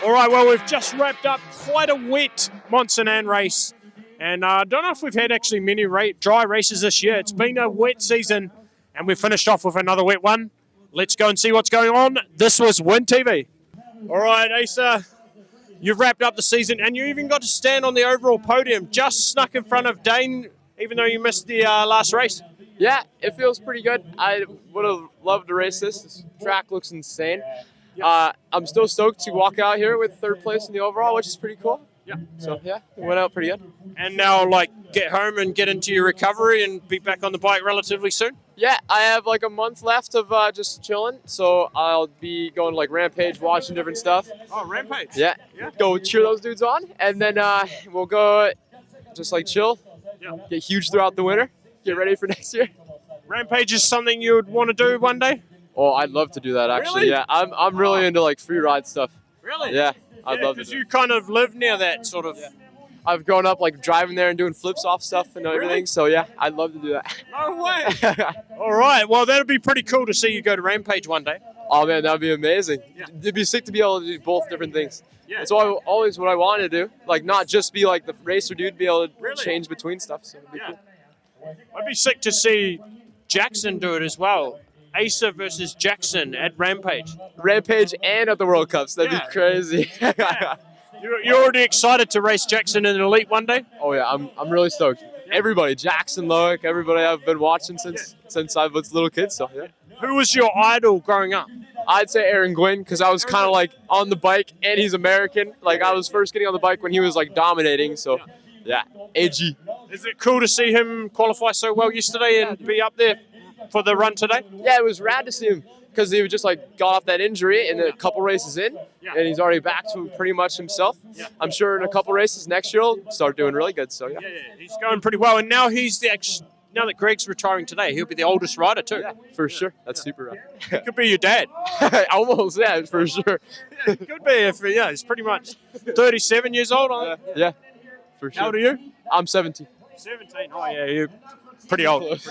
All right, well, we've just wrapped up quite a wet Msa race. And I don't know if we've had actually many dry races this year. It's been a wet season, and we've finished off with another wet one. Let's go and see what's going on. This was Wyntv. All right, Asa, you've wrapped up the season, and you even got to stand on the overall podium, just snuck in front of Dane, even though you missed the last race. Yeah, it feels pretty good. I would have loved to race this. This track looks insane. I'm still stoked to walk out here with third place in the overall, which is pretty cool. Yeah. So, yeah, it went out pretty good. And now, get home and get into your recovery and be back on the bike relatively soon? Yeah, I have a month left of just chilling, so I'll be going to Rampage, watching different stuff. Oh, Rampage? Yeah. Go cheer those dudes on, and then we'll go just chill, get huge throughout the winter, get ready for next year. Rampage is something you would want to do one day? Oh, I'd love to do that, actually. Really? Yeah, I'm really into free ride stuff. Really? Yeah, I'd love to. Because you kind of live near that sort of. Yeah. I've grown up driving there and doing flips off stuff and everything. Really? So yeah, I'd love to do that. No way. All right. Well, that'd be pretty cool to see you go to Rampage one day. Oh man, that'd be amazing. Yeah. It'd be sick to be able to do both different things. Yeah. That's always what I wanted to do. Not just be the racer dude, be able to Really? change between stuff. So it'd be cool. I'd be sick to see Jackson do it as well. Asa versus Jackson at Rampage. Rampage and at the World Cups. That'd be crazy. Yeah. You're already excited to race Jackson in an elite one day? Oh yeah, I'm really stoked. Everybody, Jackson, Loic, everybody I've been watching since I was a little kid. So yeah. Who was your idol growing up? I'd say Aaron Gwynn, because I was kind of on the bike, and he's American. I was first getting on the bike when he was dominating. So yeah, AG. Is it cool to see him qualify so well yesterday and be up there for the run today? Yeah, it was rad to see him, because he just got off that injury and a couple races in, and he's already back to pretty much himself. Yeah. I'm sure in a couple races next year he'll start doing really good. So yeah, he's going pretty well, and now now that Greg's retiring today, he'll be the oldest rider too. Yeah, for sure. That's super rad. He could be your dad. Almost, yeah, for sure. Yeah, he could be he's pretty much 37 years old. Yeah, for sure. How old are you? I'm 17. 17. Oh yeah, you're pretty old.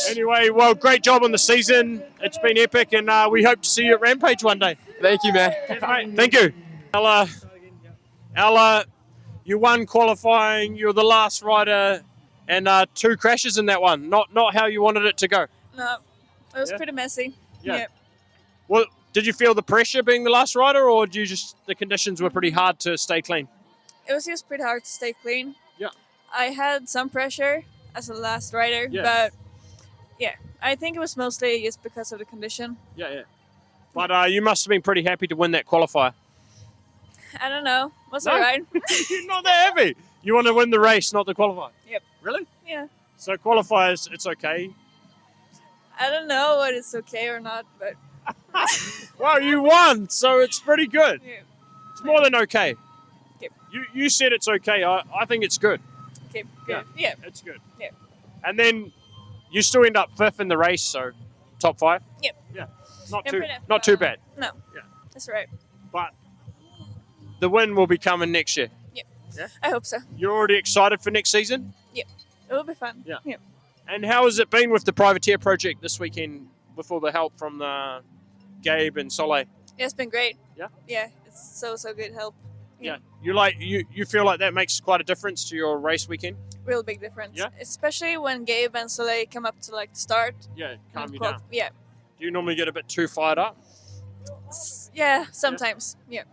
Anyway, well, great job on the season. It's been epic, and we hope to see you at Rampage one day. Thank you, man. Cheers, mate. Thank you. Ella, you won qualifying. You're the last rider, and 2 crashes in that one. Not how you wanted it to go. No, it was pretty messy. Yeah. Well, did you feel the pressure being the last rider, or the conditions were pretty hard to stay clean? It was just pretty hard to stay clean. Yeah. I had some pressure as the last rider, but yeah, I think it was mostly just because of the condition. Yeah. But you must have been pretty happy to win that qualifier. I don't know. Was it right? You're not that happy. You want to win the race, not the qualifier. Yep. Really? Yeah. So qualifiers, it's okay. I don't know what is okay or not, but. Well, you won, so it's pretty good. Yeah. It's more than okay. Yep. You said it's okay. I think it's good. Okay. Good. Yeah. It's good. Yeah. And then you still end up 5th in the race, so top 5. Yep. Yeah. Not too bad. No. Yeah. That's right. But the win will be coming next year. Yep. Yeah. I hope so. You're already excited for next season? Yep. It will be fun. Yeah. Yep. And how has it been with the privateer project this weekend with all the help from Gabe and Soleil? Yeah, it's been great. Yeah? Yeah, it's so good help. Yeah. You feel like that makes quite a difference to your race weekend? Real big difference. Yeah? Especially when Gabe and Soleil come up to the start. Yeah, calm you down. Yeah. Do you normally get a bit too fired up? Yeah, sometimes. Yeah.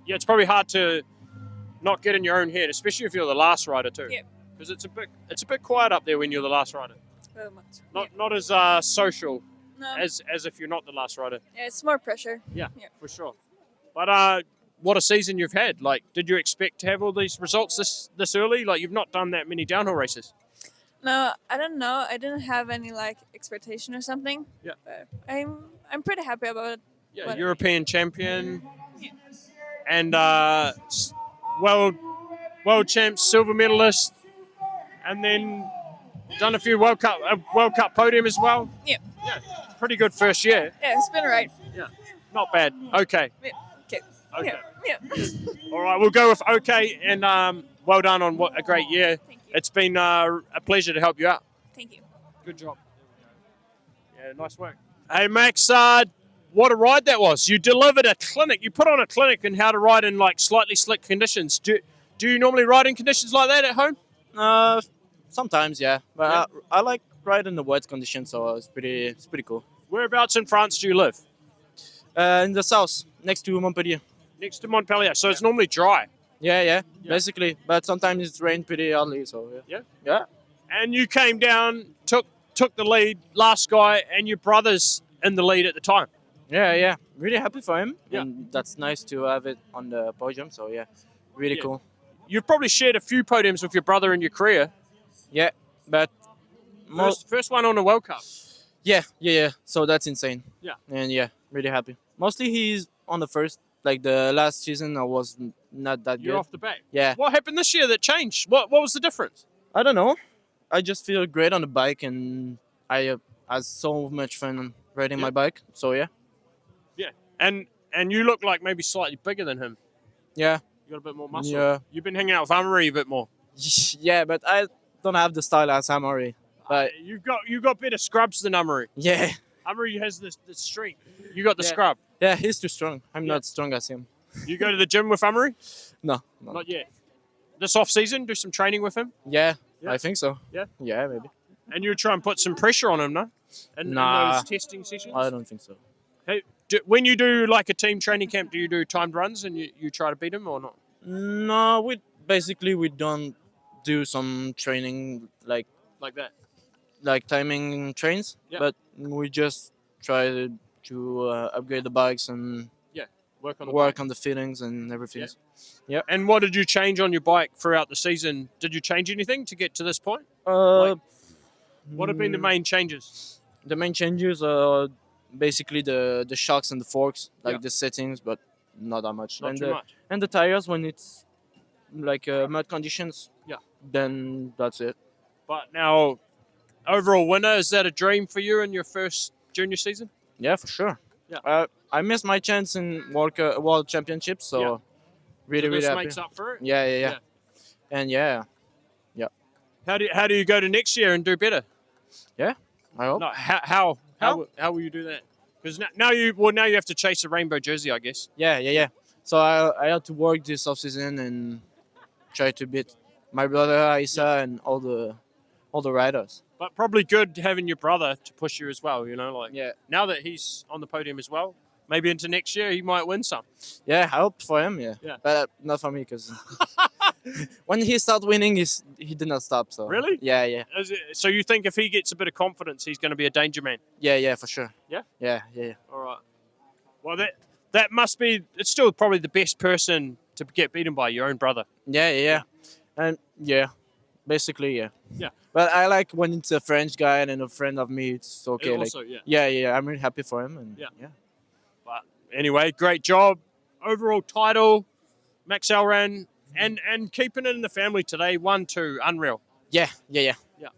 It's probably hard to not get in your own head, especially if you're the last rider too. Yeah. Because it's a bit quiet up there when you're the last rider. Very much. Not as social No. as if you're not the last rider. Yeah, it's more pressure. Yeah, for sure. But what a season you've had. Did you expect to have all these results this early? You've not done that many downhill races. No, I don't know. I didn't have any expectation or something. Yeah. But I'm pretty happy about it. Yeah, European champion. Yeah. And world champs, silver medalist, and then done a few World Cup podium as well. Yeah. Yeah, pretty good first year. Yeah, it's been alright. Yeah, not bad. Okay. Yeah. Okay. Yeah. All right, we'll go with okay, and well done on what a great year. Thank you. It's been a pleasure to help you out. Thank you. Good job. Yeah, nice work. Hey, Max, what a ride that was. You delivered a clinic. You put on a clinic in how to ride in like slightly slick conditions. Do you normally ride in conditions like that at home? Sometimes, yeah. But I like riding in the wet conditions, so it's pretty cool. Whereabouts in France do you live? In the south, next to Montpellier. Next to Montpellier, so it's normally dry. Yeah, basically. But sometimes it's rained pretty early, so yeah. And you came down, took the lead, last guy, and your brother's in the lead at the time. Yeah. Really happy for him. Yeah. And that's nice to have it on the podium, so yeah. Really cool. You've probably shared a few podiums with your brother in your career. Yeah, but First one on the World Cup. Yeah. So that's insane. Yeah. And yeah, really happy. Mostly he's on the first, like the last season I was not that You're good. off the back. Yeah. What happened this year that changed? What was the difference? I don't know. I just feel great on the bike and I had so much fun riding my bike. So yeah. Yeah. And you look like maybe slightly bigger than him. Yeah. You got a bit more muscle. Yeah. You've been hanging out with Amory a bit more. Yeah, but I don't have the style as Amory. But you've got better scrubs than Amory. yeah. Amory has the strength. You got the scrub. Yeah, he's too strong. I'm not strong as him. You go to the gym with Amory? No. Not yet. This off season, do some training with him. Yeah, I think so. Yeah? Yeah, maybe. And you try and put some pressure on him, no? In those testing sessions? I don't think so. Hey, when you do like a team training camp, do you do timed runs and you try to beat him or not? No, we don't do some training like that. Like timing trains, but we just try to upgrade the bikes and work on the fittings and everything. Yeah. And what did you change on your bike throughout the season? Did you change anything to get to this point? What have been the main changes? The main changes are basically the shocks and the forks, like the settings, but not that much. Not too much. And the tires when it's like mud conditions. Yeah. Then that's it. But now, overall winner, is that a dream for you in your first junior season? Yeah, for sure. Yeah. I missed my chance in World Championships, so really happy. Makes up for it. Yeah. And yeah. How do you go to next year and do better? Yeah, I hope. No, how will you do that? Because now you have to chase a rainbow jersey, I guess. Yeah. So I had to work this off season and try to beat my brother Asa and all the riders. But probably good having your brother to push you as well. Now that he's on the podium as well, maybe into next year he might win some. Yeah, I hope for him. Yeah. But not for me because when he started winning, he did not stop. So really? Yeah. So you think if he gets a bit of confidence, he's going to be a danger man? Yeah, for sure. Yeah. Yeah. All right. Well, that must be. It's still probably the best person to get beaten by, your own brother. Yeah. And basically, yeah. Yeah. But I like when it's a French guy and then a friend of me. It's okay. Also, yeah. I'm really happy for him. And yeah. But anyway, great job. Overall title, Max Alran, and keeping it in the family today. 1-2, unreal. Yeah.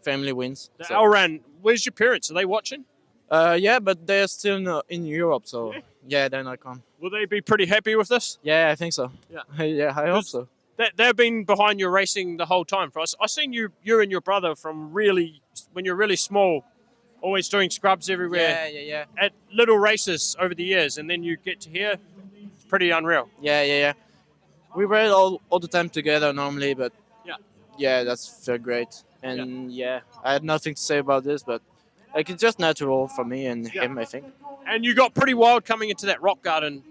Family wins. So. Alran, where's your parents? Are they watching? Yeah, but they're still in Europe, so yeah, they're not come. Will they be pretty happy with this? Yeah, I think so. Yeah, I hope so. They've been behind your racing the whole time. For us, I've seen you and your brother from when you're really small, always doing scrubs everywhere. Yeah. At little races over the years, and then you get to here. It's pretty unreal. Yeah. We ride all the time together normally, but yeah, that's great. And I had nothing to say about this, but like it's just natural for me and him, I think. And you got pretty wild coming into that rock garden.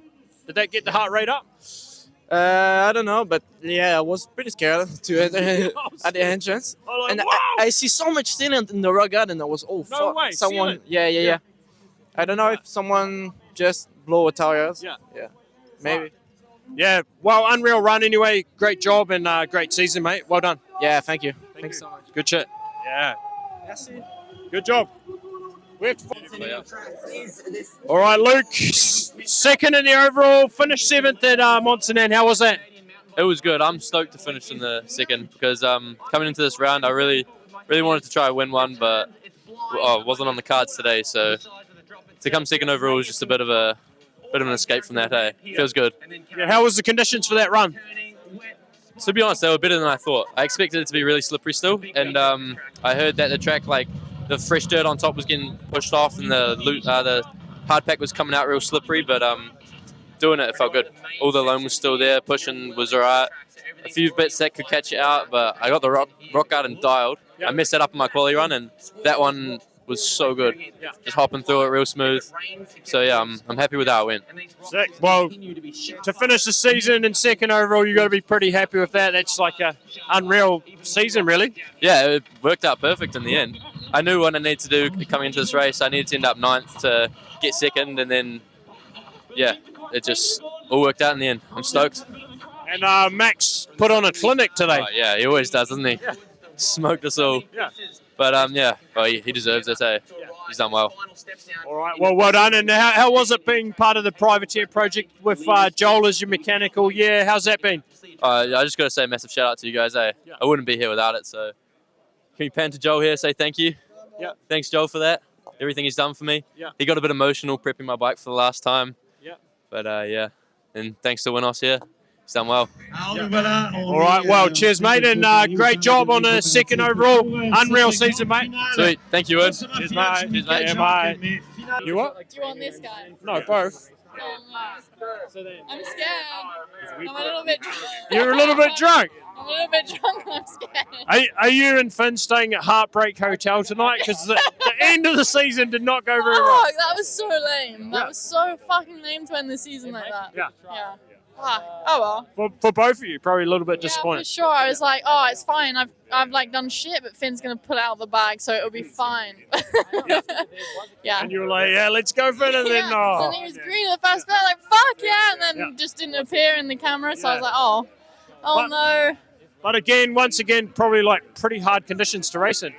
Did that get the heart rate up? I don't know, but I was pretty scared to enter at the entrance. And I see so much sealant in the rock garden. I was, fuck. No way, someone, yeah. I don't know if someone just blow a tires. Yeah. Maybe. Yeah, well, unreal run anyway. Great job and great season, mate. Well done. Yeah, thank you. Thanks so much. Good shit. Yeah. Good job. All right, Luke. Second in the overall, finished 7th at Montsanan. How was that? It was good. I'm stoked to finish in the second because coming into this round, I really wanted to try and win one, but wasn't on the cards today. So to come second overall was just a bit of an escape from that. Hey, feels good. Yeah, how was the conditions for that run? To be honest, they were better than I thought. I expected it to be really slippery still, and I heard that the track, like the fresh dirt on top, was getting pushed off, and the hard pack was coming out real slippery, but doing it felt good. All the loam was still there, pushing was alright. A few bits that could catch it out, but I got the rock garden dialed. I messed that up in my quali run, and that one was so good. Just hopping through it real smooth. So yeah, I'm happy with how it went. Sick. Well, to finish the season in second overall, you got to be pretty happy with that. That's like a unreal season, really. Yeah, it worked out perfect in the end. I knew what I needed to do coming into this race. I needed to end up 9th to get second, and then yeah, it just all worked out in the end. I'm stoked. And Max put on a clinic today. Oh, yeah, he always does, doesn't he? Yeah. Smoked us all. Yeah. But yeah, well, he deserves it. Eh? He's done well. All right, well done. And how was it being part of the privateer project with Joel as your mechanical? Yeah, how's that been? I just got to say a massive shout out to you guys. I wouldn't be here without it. So can you pan to Joel here, say thank you? Yeah. Thanks, Joel, for that. Everything he's done for me. Yeah. He got a bit emotional prepping my bike for the last time. Yeah. But yeah, and thanks to Winos here. He's done well. All right, well, cheers, mate, and great job on a second overall. Unreal season, mate. Sweet. Thank you, Wood. Cheers, mate. Cheers, mate. Yeah, mate. You what? Do you want this guy? No, both. Oh, no. I'm scared. I'm a little bit drunk. You're a little bit drunk. I'm a little bit drunk and I'm scared. Are you and Finn staying at Heartbreak Hotel tonight? Because the end of the season did not go very well. Oh, that was so lame. That was so fucking lame to end the season like that. Yeah. Yeah. Oh well. For both of you, probably a little bit Yeah, disappointed. for sure. I was like, oh, it's fine. I've like done shit, but Finn's gonna pull it out of the bag, so it'll be fine. Yeah. And you were like, yeah, let's go Finn, and then So he was green at the first bit, like fuck yeah, and then just didn't appear in the camera. So I was like, oh no. But once again, probably like pretty hard conditions to race in.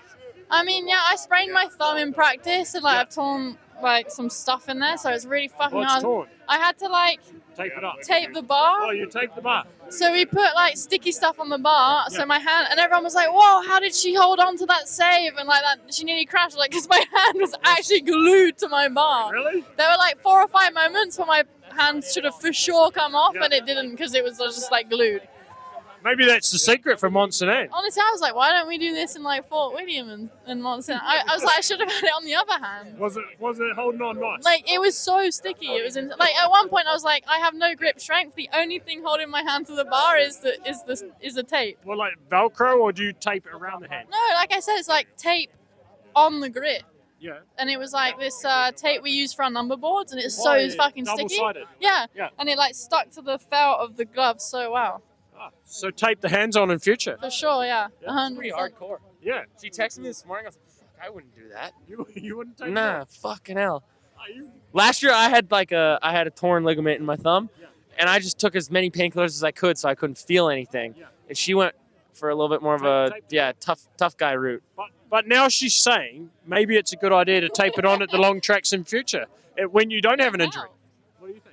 I mean, yeah, I sprained my thumb in practice, and like I've torn like some stuff in there, so it's really fucking What's hard. torn? I had to like Tape it up. tape the bar. Oh, you tape the bar. So we put like sticky stuff on the bar. So my hand, and everyone was like, "Whoa, how did she hold on to that save?" And like that, she nearly crashed. Like, because my hand was actually glued to my bar. Really? There were like 4 or 5 moments where my hand should have for sure come off, and it didn't because it was just like glued. Maybe that's the secret for Msa. Honestly, I was like, why don't we do this in like Fort William and Msa? I was like, I should have had it on the other hand. Was it holding on nice? Like, it was so sticky. It was like at one point I was like, I have no grip strength. The only thing holding my hand to the bar is the tape. Well, like Velcro, or do you tape it around the hand? No, like I said, it's like tape on the grip. Yeah. And it was like this tape we use for our number boards, and it's so fucking sticky. Double-sided. Yeah. Yeah. And it like stuck to the felt of the glove so well. So tape the hands on in future. For sure, yeah. 100%. Pretty hardcore. Yeah. She texted me this morning. I was like, "Fuck, I wouldn't do that." You wouldn't tape Nah, that? fucking hell. Are you? Last year I had a torn ligament in my thumb, and I just took as many painkillers as I could so I couldn't feel anything. Yeah. And she went for a little bit more of a tough guy route. But now she's saying maybe it's a good idea to tape it on at the long tracks in future when you don't have an injury. What do you think?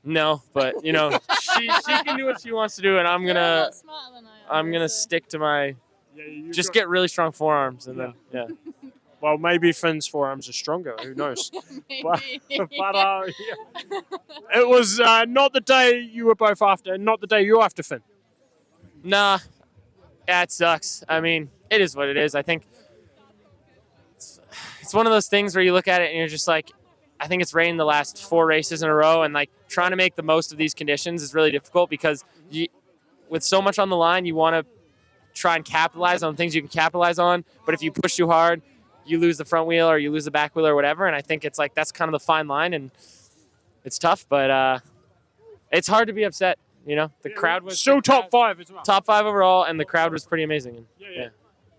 No, but you know she can do what she wants to do, and I'm You're a gonna lot smarter than I am. stick to my Yeah, just get really strong forearms and then Well, maybe Finn's forearms are stronger. Who knows? but Maybe. yeah. It was not the day you were both after, not the day you were after Finn. Nah. Yeah, it sucks. I mean, it is what it is. I think it's one of those things where you look at it and you're just like, I think it's rained the last 4 races in a row, and like trying to make the most of these conditions is really difficult because with so much on the line, you want to try and capitalize on things you can capitalize on. But if you push too hard, you lose the front wheel or you lose the back wheel or whatever. And I think it's like that's kind of the fine line, and it's tough, but it's hard to be upset. You know, the crowd was still top 5 as well. Top 5 overall, and the crowd was pretty amazing. And, Yeah.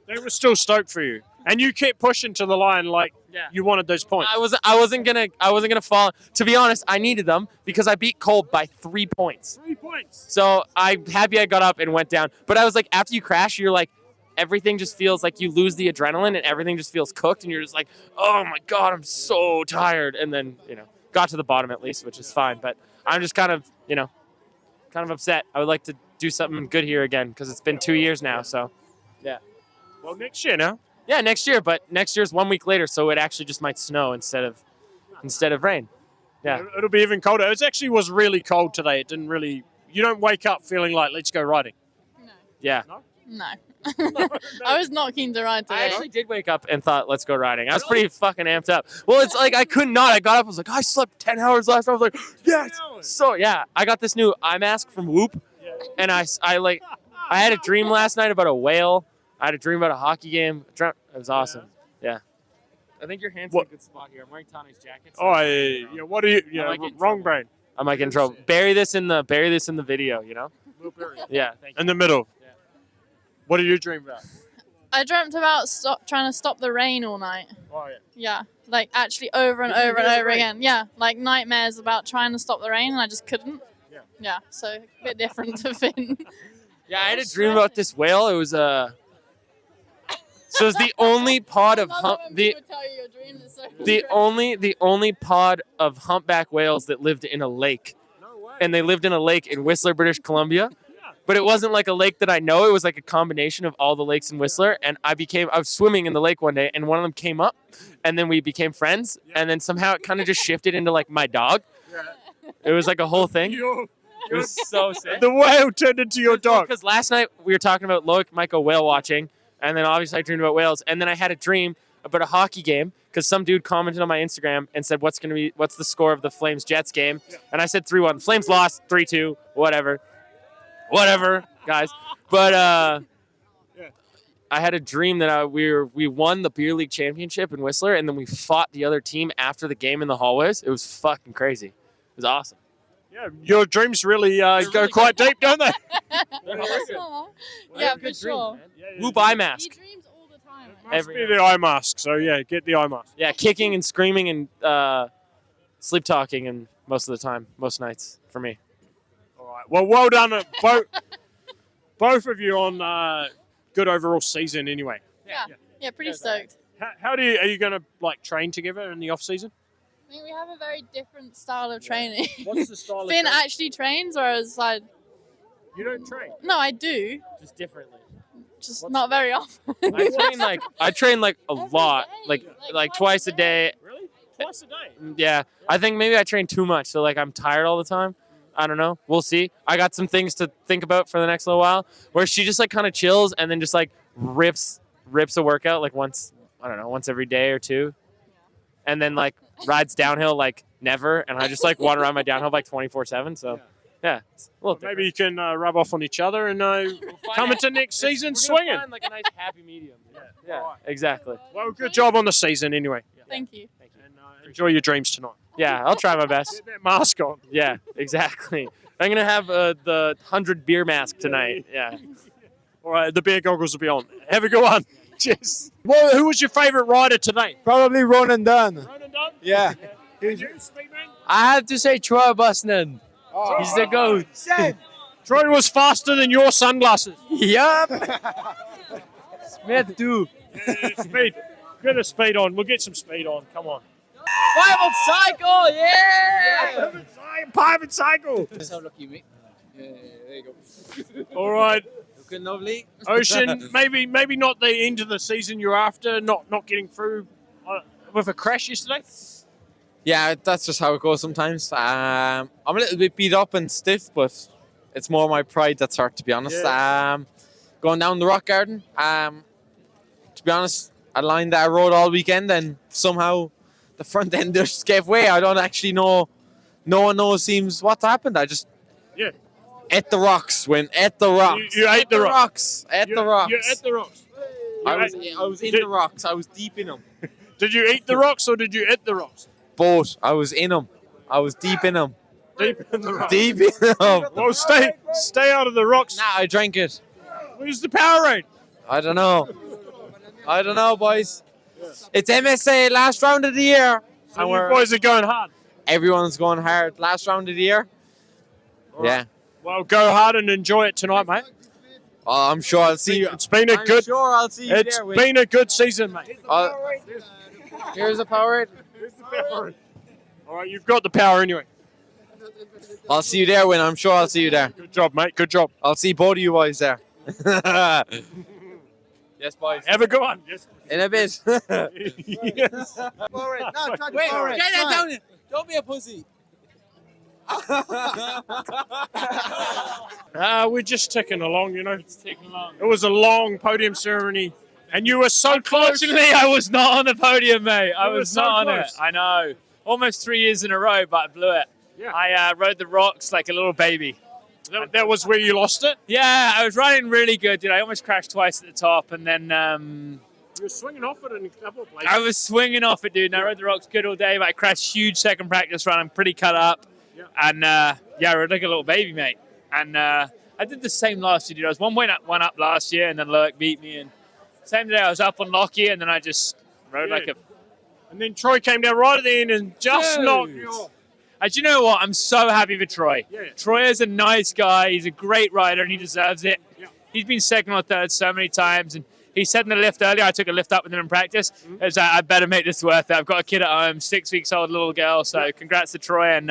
They were still stoked for you, and you kept pushing to the line like you wanted those points. I wasn't gonna fall. To be honest, I needed them because I beat Cole by 3 points. 3 points. So I'm happy I got up and went down. But I was like, after you crash, you're like, everything just feels like you lose the adrenaline and everything just feels cooked, and you're just like, oh my god, I'm so tired. And then got to the bottom at least, which is fine. But I'm just kind of upset. I would like to do something good here again because it's been 2 years now. So yeah. Well, next year now. Yeah, next year, but next year's 1 week later, so it actually just might snow instead of rain. Yeah. It'll be even colder. It actually was really cold today. It didn't really. You don't wake up feeling like let's go riding. No. Yeah. No. I was not keen to ride today. I actually did wake up and thought, let's go riding. I was pretty fucking amped up. Well, it's like I could not. I got up. I was like, I slept 10 hours last night. I was like, yes. So yeah, I got this new eye mask from Whoop, and I had a dream last night about a whale. I had a dream about a hockey game. It was awesome. Yeah. I think your hand's in a good spot here. I'm wearing Tahnee's jacket. So yeah. What are you? Yeah, wrong brain. I might get in trouble. Bury this in the video. You know. Yeah. Thank you. In the middle. Yeah. What did you dream about? I dreamt about trying to stop the rain all night. Oh yeah. Yeah, like actually over and over and over again. Yeah, like nightmares about trying to stop the rain, and I just couldn't. Yeah. Yeah, so a bit different to Finn. Yeah, I had a dream about this whale. It was So it's the only pod of the only pod of humpback whales that lived in a lake. No way. And they lived in a lake in Whistler, British Columbia. But it wasn't like a lake that I know. It was like a combination of all the lakes in Whistler. And I was swimming in the lake one day, and one of them came up, and then we became friends. And then somehow it kind of just shifted into like my dog. It was like a whole thing. It was so sick. The whale turned into your dog. Because last night we were talking about Loic Michael whale watching, and then obviously I dreamed about whales, and then I had a dream about a hockey game because some dude commented on my Instagram and said, "What's the score of the Flames Jets game?" And I said 3-1. Flames lost 3-2. Whatever, guys. But I had a dream that we won the beer league championship in Whistler, and then we fought the other team after the game in the hallways. It was fucking crazy. It was awesome. Yeah, your dreams really go quite deep, don't they? Yeah, for sure. Whoop eye mask. He dreams all the time. Must be the eye mask. So yeah, get the eye mask. Yeah, kicking and screaming and sleep talking, and most of the time, most nights for me. Well, well done, both of you on good overall season. Anyway. Yeah, pretty stoked. How are you going to like train together in the off season? I think we have a very different style of training. What's the style of Finn training? actually trains, whereas You don't train. no, I do, Just differently. just not very often. I train like a lot, like twice a day. Really? Twice a day? Yeah, I think maybe I train too much, so like I'm tired all the time. I don't know. We'll see. I got some things to think about for the next little while, where she just like kind of chills and then just like rips a workout like once every day or two, and then like rides downhill like never, and I just like want to ride my downhill like 24/7. So yeah, it's a little maybe you can rub off on each other and come into next season swinging. Find like a nice happy medium. Yeah, exactly. Well, good job on the season anyway. Thank you. And enjoy your dreams tonight. Yeah, I'll try my best. Get that mask on. Yeah, exactly. I'm gonna have the 100 beer mask tonight. Yeah. All right, the beer goggles will be on. Have a good one. Cheers. Well, who was your favourite rider today? Probably Ronan Dunn. Ronan Dunn? Yeah. And you, Speedman? I have to say Troy Brosnan. He's the GOAT. Troy was faster than your sunglasses. Yup. Smith too. Yeah, speed. Get a speed on. We'll get some speed on. Come on. Private cycle, yeah! Private cycle. That's how lucky you mate. Yeah, there you go. All right. Looking lovely. Ocean, maybe not the end of the season you're after, not getting through with a crash yesterday. Yeah, that's just how it goes sometimes. I'm a little bit beat up and stiff, but it's more my pride that's hurt, to be honest. Yeah. Going down the rock garden, to be honest, I lined that road all weekend and somehow the front end just gave way. I don't actually know. No one knows seems what happened. I just ate the rocks. Ate the rocks. You ate the rocks. Ate the rocks. You ate the rocks. I was in the rocks. I was deep in them. Did you eat the rocks or did you eat the rocks? Both. I was in them. I was deep in them. Deep in the rocks. Deep in them. Well, stay out of the rocks. Nah, I drank it. Where's the Powerade? I don't know, boys. It's MSA last round of the year. So you boys are going hard. Everyone's going hard. Last round of the year. Yeah. Well, go hard and enjoy it tonight, mate. Oh, I'm sure I'll see you. It's been a good season, mate. Here's the Powerade. All right, you've got the power anyway. I'll see you there, Win. I'm sure I'll see you there. Good job, mate. Good job. I'll see both of you boys there. Yes, boys. Have a good one. Yes. In a bit. Yes. Wait, get that down here. Don't be a pussy. We're just ticking along, you know. It's ticking along. It was a long podium ceremony, and you were so close. Unfortunately, I was not on the podium, mate. I You were was so not on it. close. I know. Almost 3 years in a row, but I blew it. Yeah. I rode the rocks like a little baby. That was where you lost it? Yeah, I was riding really good, dude. I almost crashed twice at the top, and then You were swinging off it in a couple of places. I was swinging off it, dude. And I rode the rocks good all day, but I crashed huge second practice run. I'm pretty cut up. Yeah. And, I rode like a little baby, mate. And I did the same last year, dude. I was one up last year, and then Lurk beat me. And same day, I was up on Lockie, and then I just rode like a... And then Troy came down right at the end and just Dude. knocked you off. And you know what? I'm so happy for Troy. Yeah. Troy is a nice guy. He's a great rider, and he deserves it. Yeah. He's been second or third so many times, and he said in the lift earlier, I took a lift up with him in practice. I was like, I better make this worth it. I've got a kid at home, 6 weeks old little girl. So congrats to Troy, and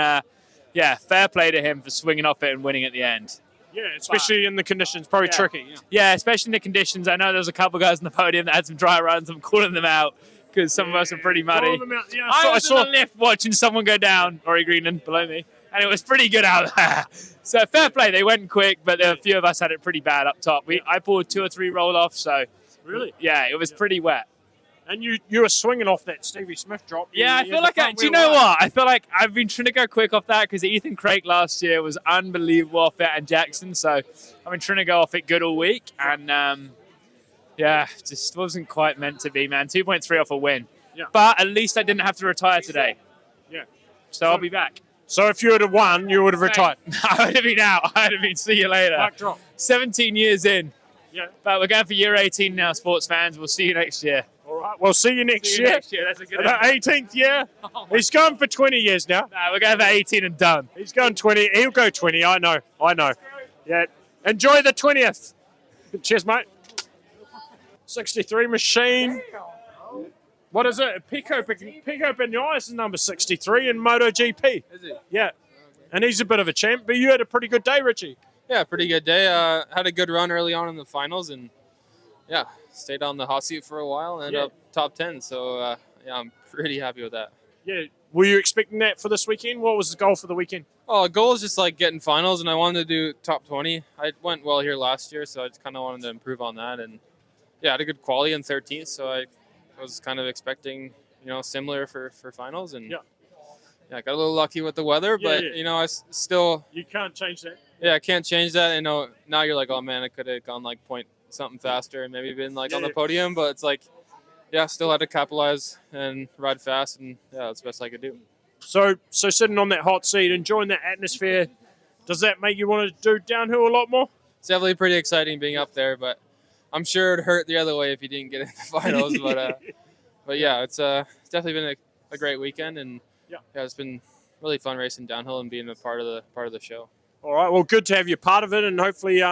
fair play to him for swinging off it and winning at the end. Yeah, especially in the conditions, probably tricky. Yeah. Yeah, especially in the conditions. I know there was a couple guys on the podium that had some dry runs. I'm calling them out because some of us are pretty muddy. Call them out. Yeah, I saw the lift watching someone go down, Laurie Greenland below me, and it was pretty good out there. So fair play. They went quick, but a few of us had it pretty bad up top. I pulled 2 or 3 roll-offs, so... Really? Yeah, it was pretty wet. And you were swinging off that Stevie Smith drop. Yeah, I feel like... do you know what? I feel like I've been trying to go quick off that because Ethan Craig last year was unbelievable off it, and Jackson, so I've been trying to go off it good all week, and just wasn't quite meant to be, man. 2.3 off a win. Yeah. But at least I didn't have to retire today. Yeah. So I'll be back. So if you would have won, you would have retired. I would have been out. I would have been see you later. Back drop. 17 years in. Yeah. But we're going for year 18 now, sports fans. We'll see you next year. All right. We'll see you next See you year. next year. That's a good The one. 18th year. He's going for 20 years now. Nah, we're going for 18 and done. He's going 20. He'll go 20. I know. Yeah. Enjoy the 20th. Cheers, mate. 63 machine. What is it? Pico Bagnaia is number 63 in MotoGP. Is it? Yeah. And he's a bit of a champ, but you had a pretty good day, Richie. Yeah, pretty good day. Had a good run early on in the finals, and stayed on the hot seat for a while and ended up top 10. So I'm pretty happy with that. Yeah. Were you expecting that for this weekend? What was the goal for the weekend? Oh, the goal is just like getting finals, and I wanted to do top 20. I went well here last year, so I just kind of wanted to improve on that. And I had a good quality in 13th, so I was kind of expecting, similar for finals. And I got a little lucky with the weather, but I still. You can't change that. Yeah, I can't change that. Now you're like, oh man, I could have gone like point something faster and maybe been like on the podium, but it's like, still had to capitalize and ride fast, and that's the best I could do. So sitting on that hot seat, enjoying that atmosphere, does that make you want to do downhill a lot more? It's definitely pretty exciting being up there, but I'm sure it'd hurt the other way if you didn't get in the finals. but it's definitely been a great weekend, and it's been really fun racing downhill and being a part of the show. All right, well, good to have you part of it, and hopefully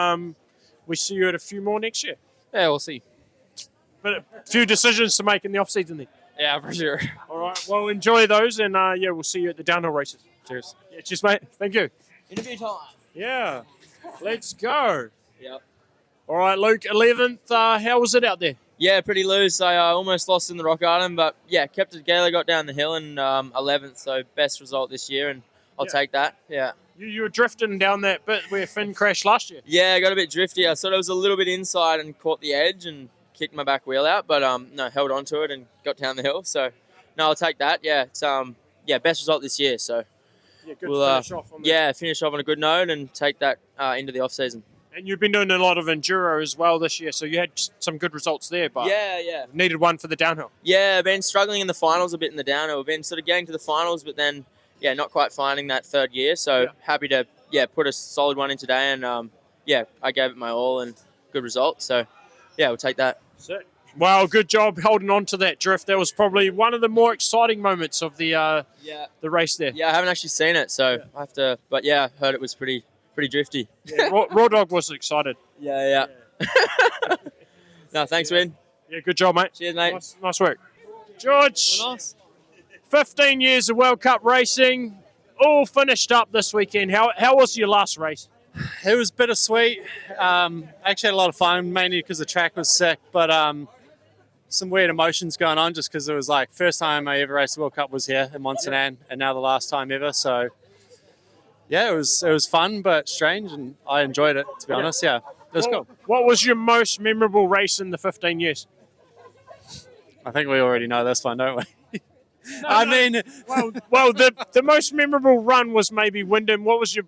we see you at a few more next year. Yeah, we'll see. But a few decisions to make in the off-season then. Yeah, for sure. All right, well, enjoy those, and we'll see you at the downhill races. Cheers. Yeah, cheers, mate. Thank you. Interview time. Yeah, let's go. Yep. All right, Luke, 11th. How was it out there? Yeah, pretty loose. I almost lost in the rock garden, but kept it together, got down the hill, and 11th, so best result this year, and I'll take that. Yeah. You were drifting down that bit where Finn crashed last year. Yeah, I got a bit drifty. I sort of was a little bit inside and caught the edge and kicked my back wheel out, but held on to it and got down the hill. So, no, I'll take that. Yeah, it's best result this year. So, Good to finish off on that. Finish off on a good note and take that into the off season. And you've been doing a lot of enduro as well this year, so you had some good results there, but needed one for the downhill. Yeah, I've been struggling in the finals a bit in the downhill. I've been sort of getting to the finals, but then not quite finding that third year. So happy to put a solid one in today, and I gave it my all and good result. So we'll take that. Sick. Well, good job holding on to that drift. That was probably one of the more exciting moments of the race there. Yeah, I haven't actually seen it, so I have to. But I heard it was pretty drifty. Yeah, Raw Dog was excited. Yeah. No, thanks, Win. Yeah, good job, mate. Cheers, mate. Nice work. George, 15 years of World Cup racing, all finished up this weekend. How was your last race? It was bittersweet. Actually had a lot of fun, mainly because the track was sick, but some weird emotions going on just because it was like first time I ever raced the World Cup was here in Msa, and now the last time ever. So yeah, it was fun but strange, and I enjoyed it, to be honest. Yeah, it was cool. What was your most memorable race in the 15 years? I think we already know this one, don't we? I mean, Well, the most memorable run was maybe Wyndham. What was your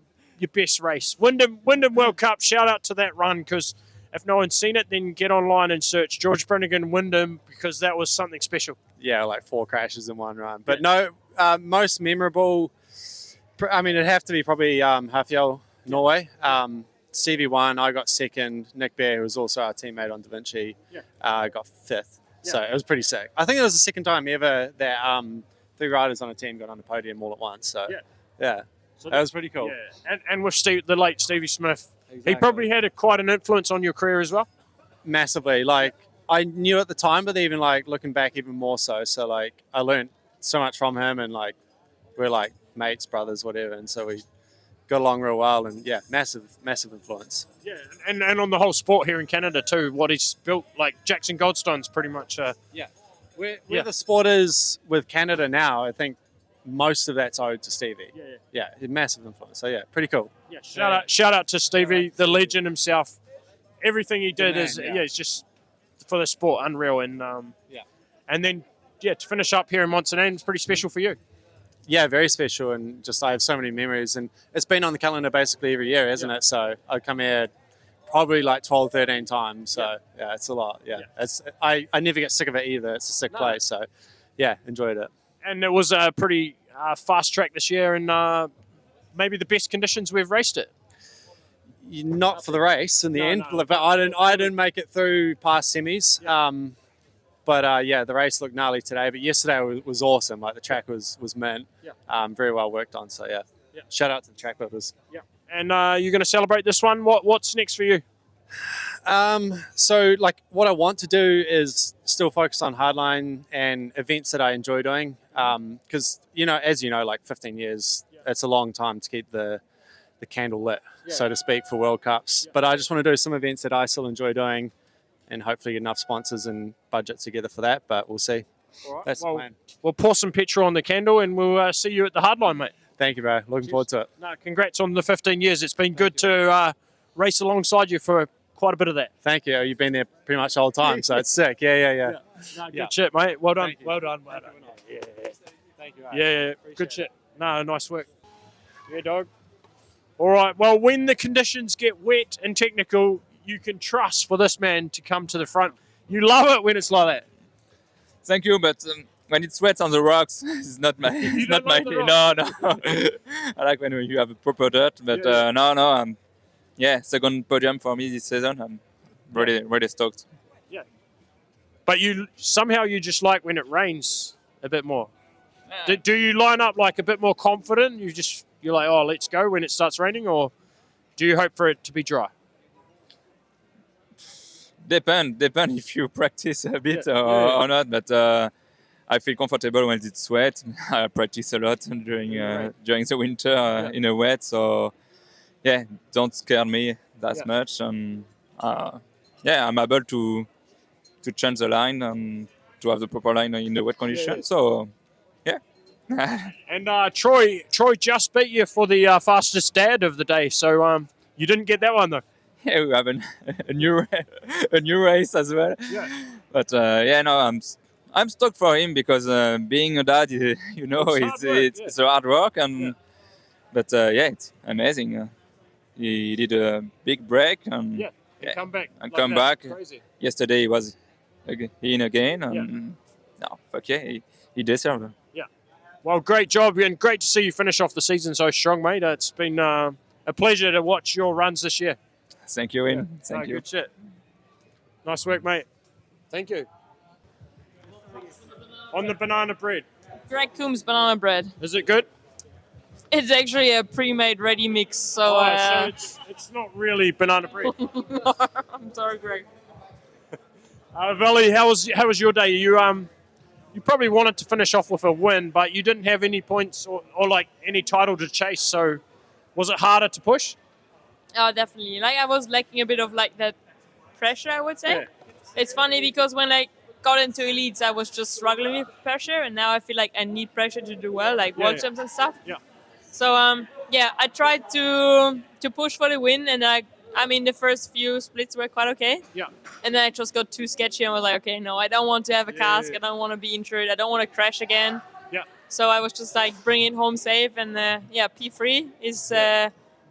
best race? Wyndham World Cup. Shout out to that run, because if no one's seen it, then get online and search George Brannigan Wyndham, because that was something special. yeah, like 4 crashes in one run. But no, most memorable, I mean, it'd have to be probably Hafjell, Norway. Stevie won, I got second. Nick Bear, who was also our teammate on Da Vinci, got 5th. So it was pretty sick. I think it was the second time ever that 3 riders on a team got on the podium all at once. So yeah, So that was pretty cool. Yeah, and with the late Stevie Smith, Exactly. he probably had quite an influence on your career as well. Massively. Like, I knew at the time, but even like looking back even more so. So like I learned so much from him, and like we're like mates, brothers, whatever. And so we got along real well, and yeah, massive influence. Yeah, and on the whole sport here in Canada too, what he's built, like Jackson Goldstone's pretty much. Where the sport is with Canada now, I think most of that's owed to Stevie. Yeah, massive influence. So yeah, pretty cool. Yeah, shout out to Stevie, the legend himself. Everything he did is it's just for the sport unreal. And and then to finish up here in Montserrat, it's pretty special for you. Yeah, very special, and just I have so many memories, and it's been on the calendar basically every year, hasn't it? So I come here probably like 12, 13 times. So yeah, it's a lot. Yeah, it's I never get sick of it either. It's a sick place. So yeah, enjoyed it. And it was a pretty fast track this year, and maybe the best conditions we've raced it. Not for the race in the end, but I didn't make it through past semis. But yeah, the race looked gnarly today. But yesterday was awesome. Like the track was mint. Very well worked on. So yeah. Shout out to the track builders. Yeah. And you're going to celebrate this one. What's next for you? So like what I want to do is still focus on hardline and events that I enjoy doing. Because as you know, like 15 years, it's a long time to keep the candle lit, so to speak, for World Cups. But I just want to do some events that I still enjoy doing, and hopefully get enough sponsors and budget together for that. But we'll see. All right. That's the plan. We'll pour some petrol on the candle, and we'll see you at the hardline, mate. Thank you, bro. Looking forward to it. No, congrats on the 15 years. It's been good to race alongside you for quite a bit of that. Thank you. You've been there pretty much the whole time, so it's sick. Yeah. No, good shit, mate. Well done. Well done. Yeah. Thank you. Yeah, good shit. No, nice work. Yeah, dog. All right. Well, when the conditions get wet and technical, you can trust for this man to come to the front. You love it when it's like that. Thank you, but when it's wet on the rocks, it's not my. It's not my. No. I like when you have a proper dirt, but no. Second podium for me this season. I'm really stoked. Yeah. But you just like when it rains a bit more. Yeah. Do you line up like a bit more confident? You're like, oh, let's go when it starts raining, or do you hope for it to be dry? Depend if you practice a bit or not. But I feel comfortable when it's wet. I practice a lot during the winter in a wet, so yeah, don't scare me that much. And I'm able to change the line and to have the proper line in the wet condition. So yeah. And Troy just beat you for the fastest dad of the day. So you didn't get that one though. Yeah, we have a new race as well. Yeah. But I'm stoked for him because being a dad, it's a hard work, and but it's amazing. He did a big break and come back. Come back. Crazy. Yesterday he was in again, and he deserved it. Yeah. Well, great job, and great to see you finish off the season so strong, mate. It's been a pleasure to watch your runs this year. Thank you, Win. Thank you. Good shit. Nice work, mate. Thank you. On the banana bread. Greg Coombs banana bread. Is it good? It's actually a pre-made ready mix, so it's not really banana bread. I'm sorry, Greg. Vali, how was your day? You probably wanted to finish off with a win, but you didn't have any points or like any title to chase. So was it harder to push? Oh, definitely. Like I was lacking a bit of like that pressure, I would say. Yeah. It's funny because when I got into elites, I was just struggling with pressure, and now I feel like I need pressure to do well, like world champs and stuff. Yeah. So I tried to push for the win, and I mean the first few splits were quite okay. Yeah. And then I just got too sketchy and was like, okay, no, I don't want to have a cask. I don't want to be injured. I don't want to crash again. Yeah. So I was just like, bring it home safe, and P3 is.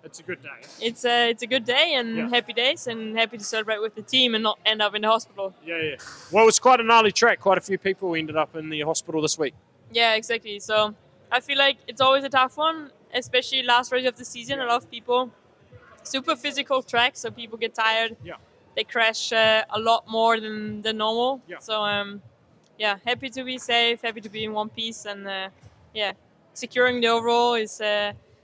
It's a good day. It's a good day and happy days, and happy to celebrate with the team and not end up in the hospital. Yeah. Well, it's quite a gnarly track. Quite a few people ended up in the hospital this week. Yeah, exactly. So I feel like it's always a tough one, especially last race of the season. A lot of people, super physical track, so people get tired. Yeah. They crash a lot more than normal. Yeah. So happy to be safe, happy to be in one piece, and securing the overall is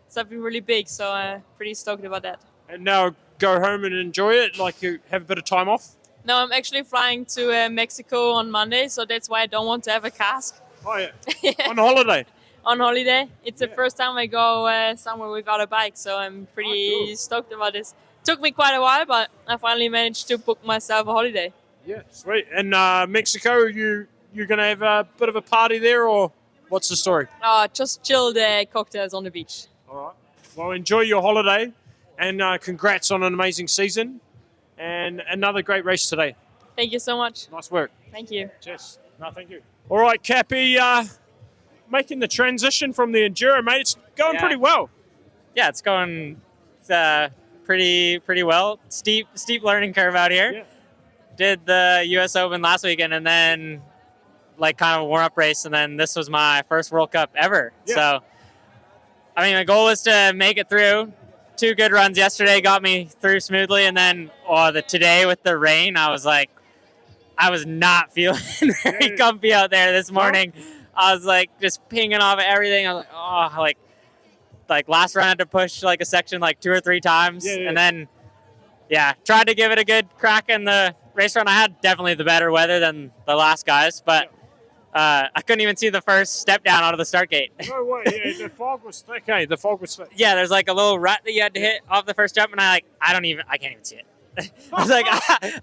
something really big. So pretty stoked about that. And now go home and enjoy it. Like you have a bit of time off. No, I'm actually flying to Mexico on Monday, so that's why I don't want to have a cask. Oh yeah. On holiday. On holiday. It's the first time I go somewhere without a bike, so I'm pretty stoked about this. Took me quite a while, but I finally managed to book myself a holiday. Yeah, sweet. And Mexico, you're going to have a bit of a party there, or what's the story? Just chilled cocktails on the beach. All right. Well, enjoy your holiday, and congrats on an amazing season and another great race today. Thank you so much. Nice work. Thank you. Cheers. No, thank you. All right, Cappy, making the transition from the Enduro, mate. It's going pretty well. Yeah, it's going pretty well. Steep learning curve out here. Yeah. Did the U.S. Open last weekend, and then like kind of a warm-up race, and then this was my first World Cup ever. Yeah. So, I mean, my goal was to make it through. 2 good runs yesterday got me through smoothly, and then today with the rain, I was not feeling very comfy out there this morning. I was like just pinging off everything. I was like, like last run I had to push like a section like 2 or 3 times, and then tried to give it a good crack in the race run. I had definitely the better weather than the last guys, but I couldn't even see the first step down out of the start gate. No way. Yeah, the fog was thick. Hey, the fog was thick. Yeah, there's like a little rut that you had to hit off the first jump, and I can't even see it. I was like,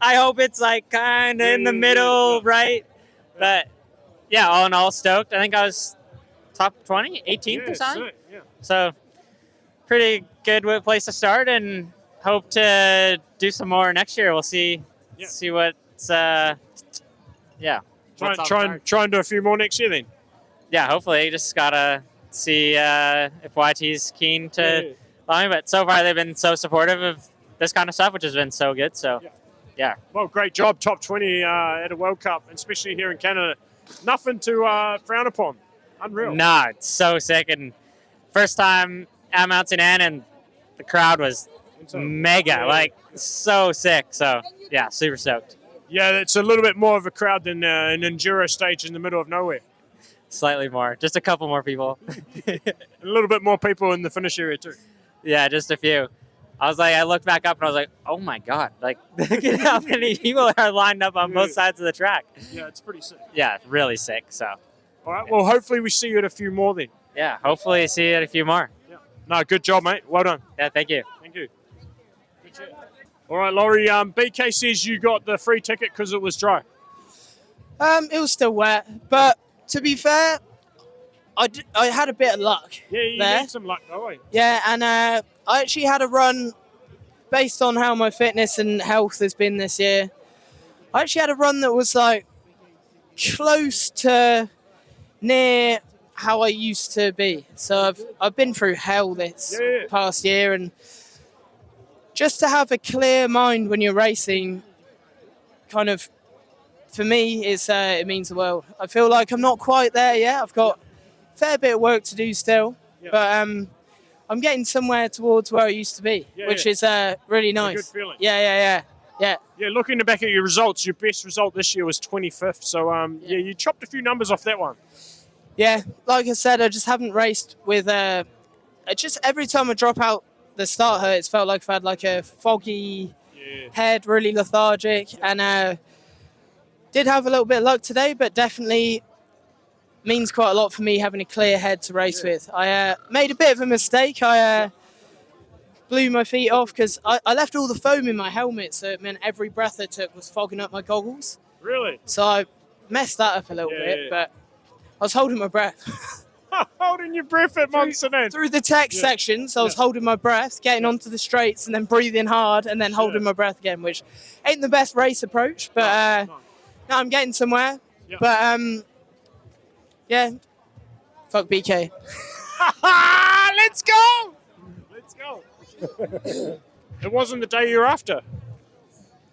I hope it's like kind of in the middle, right? But yeah, all in all, stoked. I think I was top 20, 18th or something. Sick, yeah. So pretty good place to start, and hope to do some more next year. We'll see. Yeah. See what's Try and do a few more next year then. Yeah, hopefully. Just gotta see if YT's keen to allow me. But so far they've been so supportive of this kind of stuff, which has been so good. So yeah. Well, great job, top 20 at a World Cup, especially here in Canada. Nothing to frown upon. Unreal. Nah, it's so sick. And first time at Mount St. Anne, and the crowd was mega, so sick. So yeah, super stoked. Yeah, it's a little bit more of a crowd than an enduro stage in the middle of nowhere. Slightly more, just a couple more people. A little bit more people in the finish area too. Yeah, just a few. I looked back up and I was like, oh my God, look at how many people are lined up on both sides of the track. Yeah, it's pretty sick. Yeah, really sick. So. All right, well, hopefully we see you at a few more then. Yeah, hopefully see you at a few more. Yeah. No, good job, mate. Well done. Yeah, thank you. Thank you. All right, Laurie, BK says you got the free ticket because it was dry. It was still wet, but to be fair, I had a bit of luck. Yeah, you there. had some luck, though, eh? Yeah, and I actually had a run based on how my fitness and health has been this year. I actually had a run that was like close to near how I used to be. So I've been through hell this past year, and just to have a clear mind when you're racing, kind of, for me, it means the world. I feel like I'm not quite there yet. I've got a fair bit of work to do still, but I'm getting somewhere towards where I used to be, which is really nice. A good feeling. Yeah. Yeah, looking back at your results, your best result this year was 25th. So, you chopped a few numbers off that one. Yeah, like I said, I just haven't raced with... just every time I drop out the start it's felt like I've had like a foggy head, really lethargic, and did have a little bit of luck today, but definitely means quite a lot for me having a clear head to race with. I made a bit of a mistake. I blew my feet off because I left all the foam in my helmet, so it meant every breath I took was fogging up my goggles. Really? So I messed that up a little bit, but I was holding my breath. Holding your breath at Monsonan. Through the tech sections, I was holding my breath, getting onto the straights, and then breathing hard, and then holding my breath again, which ain't the best race approach, but no, I'm getting somewhere. But yeah, fuck BK. Let's go! Let's go. It wasn't the day you're after.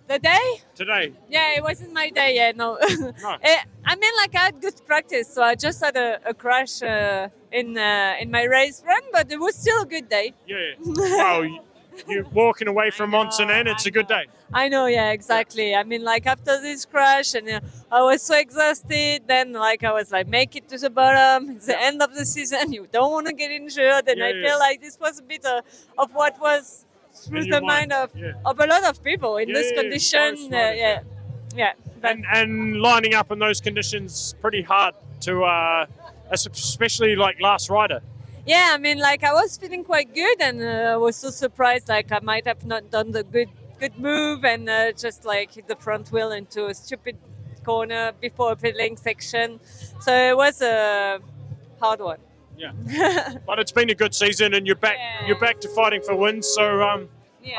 The day? Today. Yeah, it wasn't my day yet, no. No. I mean, like, I had good practice, so I just had a crash in my race run, but it was still a good day. Yeah. Well, you're walking away from Monsonan, it's a good day. I know, yeah, exactly. I mean, like, after this crash, and I was so exhausted, then, like, I was like, make it to the bottom. It's the end of the season. You don't want to get injured. And I feel like this was a bit of what was through the mind of a lot of people in this condition. And lining up in those conditions pretty hard to, especially like last rider. Yeah, I mean, like, I was feeling quite good, and I was so surprised, like, I might have not done the good move and just, like, hit the front wheel into a stupid corner before a pedaling section. So it was a hard one. Yeah. But it's been a good season, and you're back to fighting for wins, so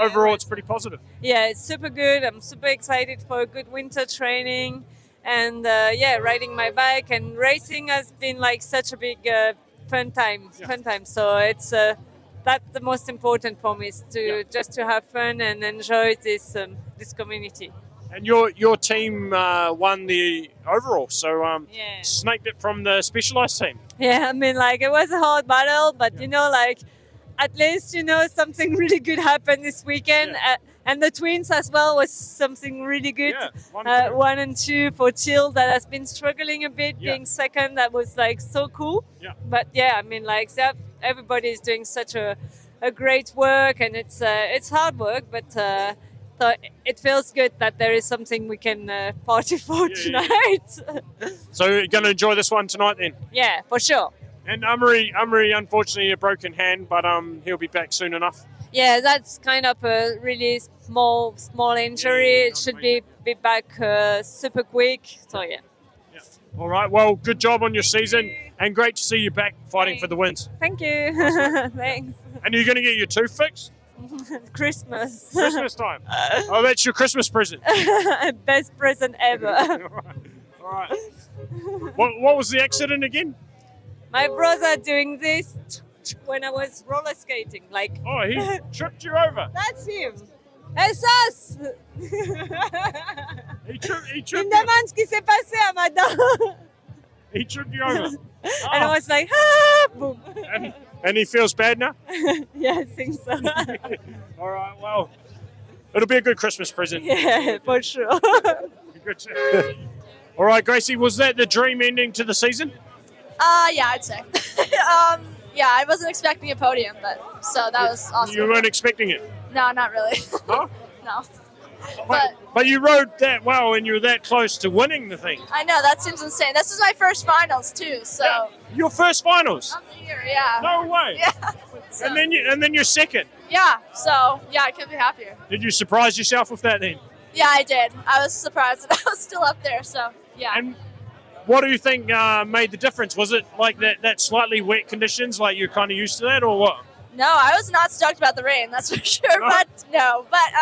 overall it's pretty positive. Yeah, it's super good. I'm super excited for a good winter training, and riding my bike and racing has been, like, such a big fun time. So it's that's the most important for me, is to just to have fun and enjoy this community. And your team won the overall, so snaked it from the specialised team. Yeah, I mean, like, it was a hard battle, but like, at least something really good happened this weekend. And the twins as well was something really good. 1 and 2 for Till, that has been struggling a bit, being second. That was, like, so cool. But I mean, like, everybody is doing such a great work, and it's hard work, but so it feels good that there is something we can party for tonight. So you're going to enjoy this one tonight then? Yeah, for sure. And Umri, unfortunately, a broken hand, but he'll be back soon enough. Yeah, that's kind of a really small injury. It should be back super quick. So yeah. All right. Well, good job on your season, and great to see you back fighting for the wins. Thank you. Thanks. And are you going to get your tooth fixed? Christmas. Christmas time. Oh, that's your Christmas present. Best present ever. All right. What was the accident again? My brother doing this when I was roller skating, like. Oh, he tripped you over. That's him. It's us. He tripped Il me demande ce qui s'est passé à madame. He tripped you over. And I was like, boom. And he feels bad now? Yeah, I think so. All right, well, it'll be a good Christmas present. Yeah, for sure. Good. All right, Gracie, was that the dream ending to the season? Yeah, I'd say. I wasn't expecting a podium, but so that was awesome. You weren't expecting it? No, not really. Huh? No. But you rode that well, and you were that close to winning the thing. I know, that seems insane. This is my first finals too, so. Yeah. Your first finals? Of the year, yeah. No way. Yeah. So. And then you're second. Yeah. So I couldn't be happier. Did you surprise yourself with that then? Yeah, I did. I was surprised that I was still up there. So yeah. And what do you think made the difference? Was it like that slightly wet conditions, like you're kind of used to that, or what? No, I was not stoked about the rain. That's for sure. No. But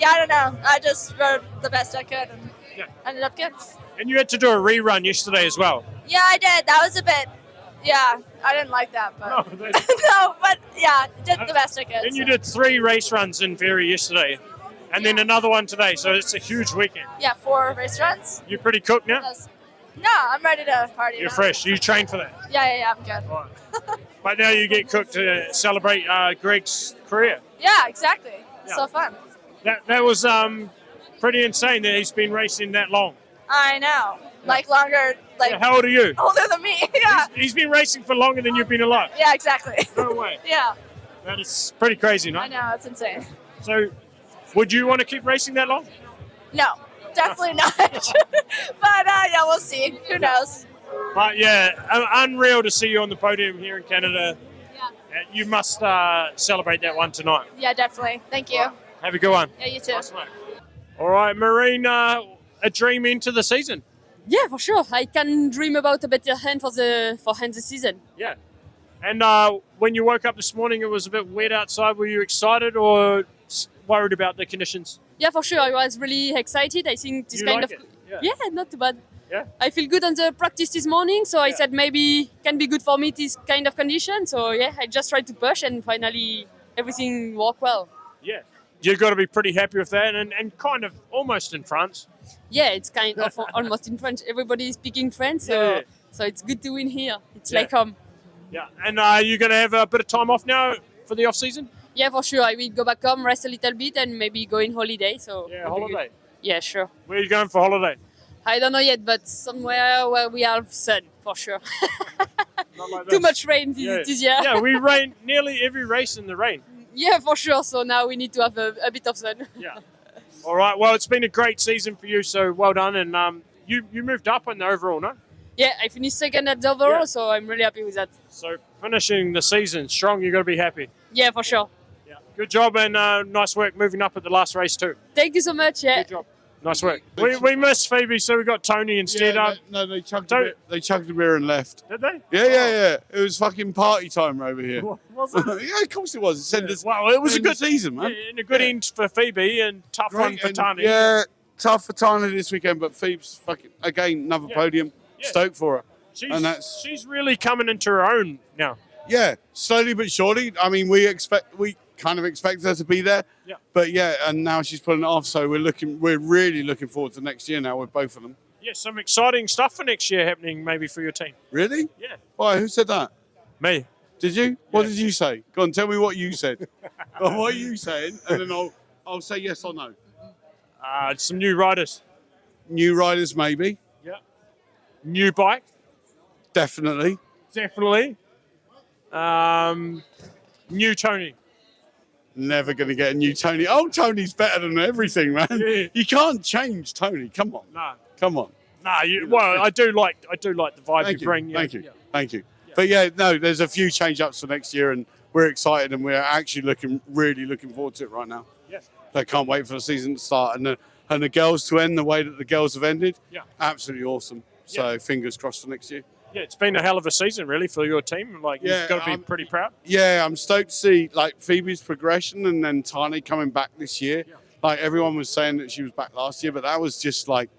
I don't know. I just rode the best I could and ended up good. And you had to do a rerun yesterday as well. Yeah, I did. That was a bit. Yeah, I didn't like that, but did the best I could. And you did 3 race runs in Vergier yesterday, and then another one today. So it's a huge weekend. Yeah, 4 race runs. You pretty cooked now? No, I'm ready to party. You're fresh. You trained for that. Yeah, I'm good. Right. But now you get cooked to celebrate Greg's career. Yeah, exactly. It's so fun. That was pretty insane that he's been racing that long. I know. Like longer. Like how old are you? Older than me. Yeah. He's been racing for longer than you've been alive. Yeah, exactly. No way. Yeah. That is pretty crazy, no? I know, it's insane. So, would you want to keep racing that long? No, definitely not. But we'll see. Who knows? But unreal to see you on the podium here in Canada. Yeah. You must celebrate that one tonight. Yeah, definitely. Thank you. Have a good one. Yeah, you too. All right, Marine, a dream into the season. Yeah, for sure. I can dream about a better hand for end the season. Yeah. And when you woke up this morning, it was a bit wet outside. Were you excited or worried about the conditions? Yeah, for sure. I was really excited. I think this You kind like of it? Yeah. not too bad. Yeah. I feel good on the practice this morning, so I said maybe can be good for me this kind of condition. So yeah, I just tried to push and finally everything worked well. Yeah. You've got to be pretty happy with that and kind of almost in France. Yeah, it's kind of almost in French. Everybody is speaking French, so so it's good to win here. It's like home. Yeah. And are you going to have a bit of time off now for the off-season? Yeah, for sure. I will go back home, rest a little bit, and maybe go in holiday. So Yeah, it'll be holiday. good. Yeah, sure. Where are you going for holiday? I don't know yet, but somewhere where we have sun, for sure. Not like Too this. much rain this year. Yeah, we rain nearly every race in the rain. Yeah, for sure. So now we need to have a bit of sun. Yeah. All right. Well, it's been a great season for you, so well done. And you moved up in the overall, no? Yeah, I finished second at the overall, so I'm really happy with that. So finishing the season strong, you've got to be happy. Yeah, for sure. Yeah. Good job and nice work moving up at the last race too. Thank you so much. Yeah. Good job. Nice work. We missed Phoebe, so we got Tony instead. No, they chugged a bit. They chugged a beer and left. Did they? Yeah. It was fucking party time over here. Was it? Yeah, of course it was. It said this. Well, it was a end of good season, man. Yeah, and a good end for Phoebe and tough one for Tahnee. Yeah, tough for Tahnee this weekend, but Phoebe's fucking again another podium. Stoked for her. She's really coming into her own now. Yeah, slowly but surely. I mean, we kind of expect her to be there. Yeah. But yeah, and now she's pulling it off. So we're really looking forward to next year now with both of them. Yeah, some exciting stuff for next year happening maybe for your team. Really? Yeah. Why? Who said that? Me. Did you? What did you say? Go on, tell me what you said. What are you saying? And then I'll say yes or no. Some new riders. New riders, maybe. Yeah. New bike. Definitely. New Tony. Never going to get a new Tony. Oh, Tony's better than everything, man. Yeah. You can't change Tony. Come on. No. Come on. Nah, well, I do like the vibe you bring. Thank you. Thank you. But yeah, no, there's a few change-ups for next year, and we're excited, and we're actually really looking forward to it right now. Yes. I can't wait for the season to start and the girls to end the way that the girls have ended. Yeah. Absolutely awesome. So fingers crossed for next year. Yeah, it's been a hell of a season, really, for your team. Like, you've got to be pretty proud. Yeah, I'm stoked to see like Phoebe's progression and then Tahnee coming back this year. Yeah. Like everyone was saying that she was back last year, but that was just like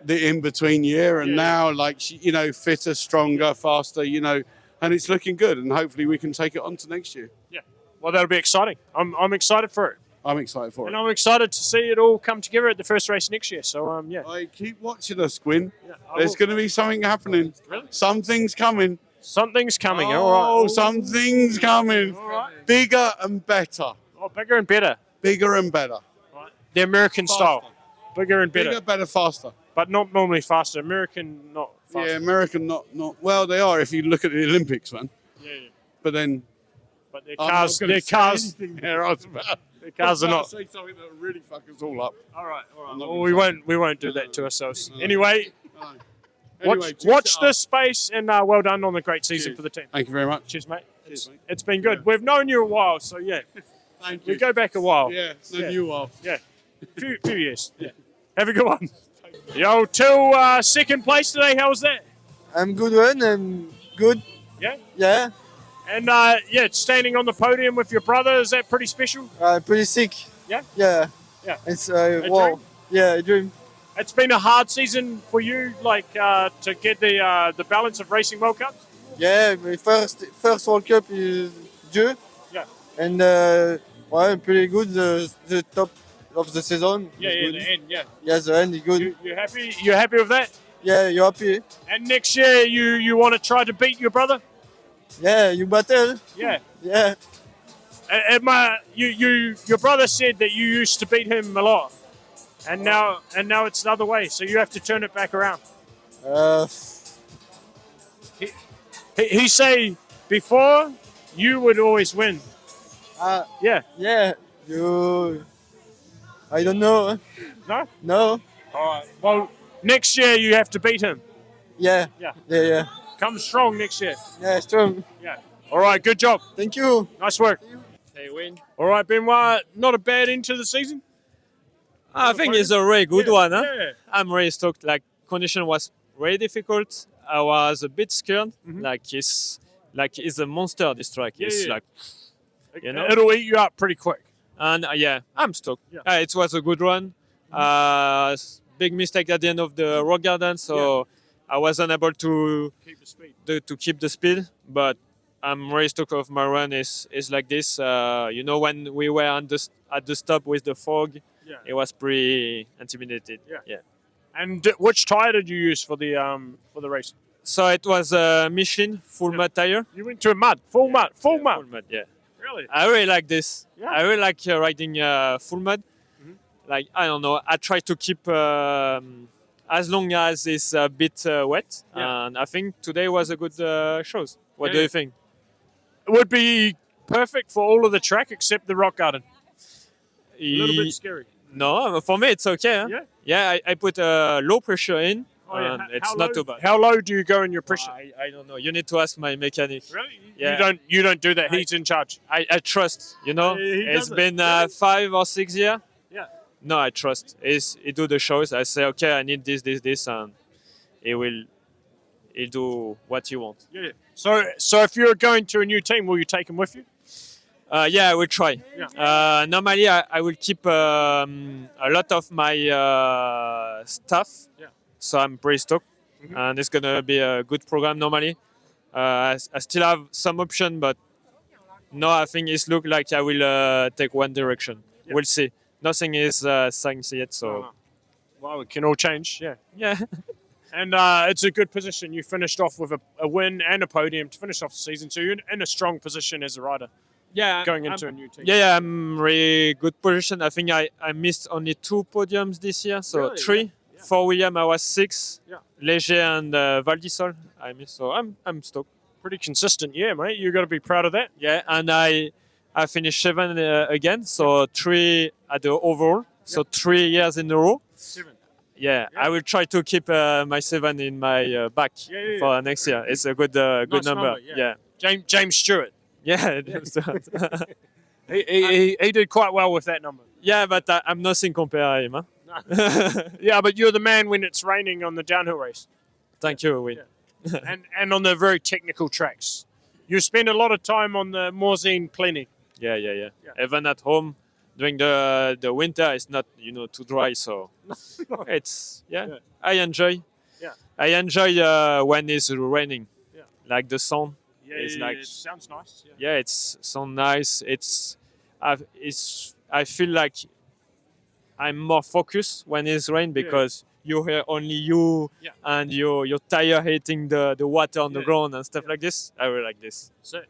the in-between year. And now like she, fitter, stronger, faster, and it's looking good. And hopefully we can take it on to next year. Yeah. Well, that'll be exciting. I'm excited for it. I'm excited for it. And I'm excited to see it all come together at the first race next year. So, yeah. Keep watching us, Gwyn. Yeah, There's going to be something happening. Really? Something's coming. Something's coming. Oh, all right. Something's coming. All right. Bigger and better. Oh, bigger and better. Bigger and better. Right. The American style. Bigger and better. Bigger, better, faster. But not normally faster. American, not faster. Yeah, American, not. Well, they are if you look at the Olympics, man. Yeah. But then. But their cars. Their cars. There, I was about. The cars are not. Say something that would really fuck us all up. All right. Well, we won't do that to ourselves. Anyway, Anyway, watch this space and well done on the great season for the team. Thank you very much. Cheers, mate. It's been good. We've known you a while, so yeah. Thank you. We go back a while. Yeah, known you a while. Yeah, few years. Yeah. Have a good one. Yo, till second place today. How was that? I'm good one. I'm good. Yeah. Yeah. And standing on the podium with your brother, is that pretty special? Pretty sick. Yeah. Yeah. Yeah. It's A wow. dream? Yeah, a dream. It's been a hard season for you, like to get the balance of racing World Cups. Yeah, my first World Cup is due. Yeah. And pretty good. The top of the season. Yeah, is good. the end. Yeah. Yeah, the end is good. You happy? You happy with that? Yeah, you happy? And next year, you want to try to beat your brother? Yeah, you battle. Yeah. Yeah. Your brother said that you used to beat him a lot, and now it's the other way. So you have to turn it back around. He say before you would always win. Yeah. Yeah. You. I don't know. No. No. All right. Well, next year you have to beat him. Yeah. Yeah. Yeah. Yeah. Come strong next year. Yeah, strong. Yeah. All right. Good job. Thank you. Nice work. They win. All right, Benoit. Not a bad end to the season. I think it's a really good one. Huh? Yeah. I'm really stoked. Like condition was very difficult. I was a bit scared. Mm-hmm. It's a monster. This track. It's like, you know, it'll eat you up pretty quick. And I'm stoked. Yeah. It was a good run. Big mistake at the end of the rock garden, so I wasn't able to keep the speed. But I'm very stoked of my run. Is like this. You know, when we were at the stop with the fog, it was pretty intimidated. Yeah. And which tire did you use for the race? So it was a Michelin full mud tire. You went to a mud, full mud. Full mud. Yeah. Really? I really like this. Yeah. I really like riding full mud. Like, I don't know, I try to keep as long as it's a bit wet. And I think today was a good show. What do you think? It would be perfect for all of the track except the rock garden. A little bit scary. No, for me it's okay. Huh? Yeah, I put low pressure in. And it's not too bad. How low do you go in your pressure? I don't know. You need to ask my mechanic. Really? Yeah. You don't do that. He's in charge. I trust. You know, it's been 5 or 6 years. Yeah. No, I trust. He do the shows. I say, okay, I need this, and he'll do what you want. Yeah. So if you're going to a new team, will you take him with you? Yeah, I will try. Yeah. Normally, I will keep a lot of my stuff. Yeah. So I'm pretty stoked, and it's gonna be a good program normally. I still have some option, but no, I think it looks like I will take one direction. Yeah. We'll see. Nothing is signed yet, so. Well, it can all change. Yeah. Yeah. And it's a good position. You finished off with a win and a podium to finish off the season, so you're in a strong position as a rider. Yeah, going into a new team. Yeah, I'm really good position. I think I missed only 2 podiums this year, so Really? 3. Yeah. For William, I was 6. Yeah. Léger and Vali Holl, I missed. So I'm stoked. Pretty consistent, yeah, mate. You got to be proud of that. Yeah, and I finished 7 again, so 3 at the overall. So 3 years in a row. 7. Yeah, I will try to keep my 7 in my back for next year. It's a good Nice number. Yeah. James Stewart. Yeah. he did quite well with that number. Yeah, but I'm nothing compared to him. Huh? Yeah, but you're the man when it's raining on the downhill race. Thank you, Win. and on the very technical tracks. You spend a lot of time on the Morzine Plenty. Yeah. Even at home, during the winter, it's not too dry, so it's I enjoy. Yeah. I enjoy when it's raining. Yeah. Like the sun. Yeah, it's like it sounds nice. yeah, it's so nice. I feel like I'm more focused when it's rain because you hear only you and your tire hitting the water on the ground and stuff like this. I really like this. So,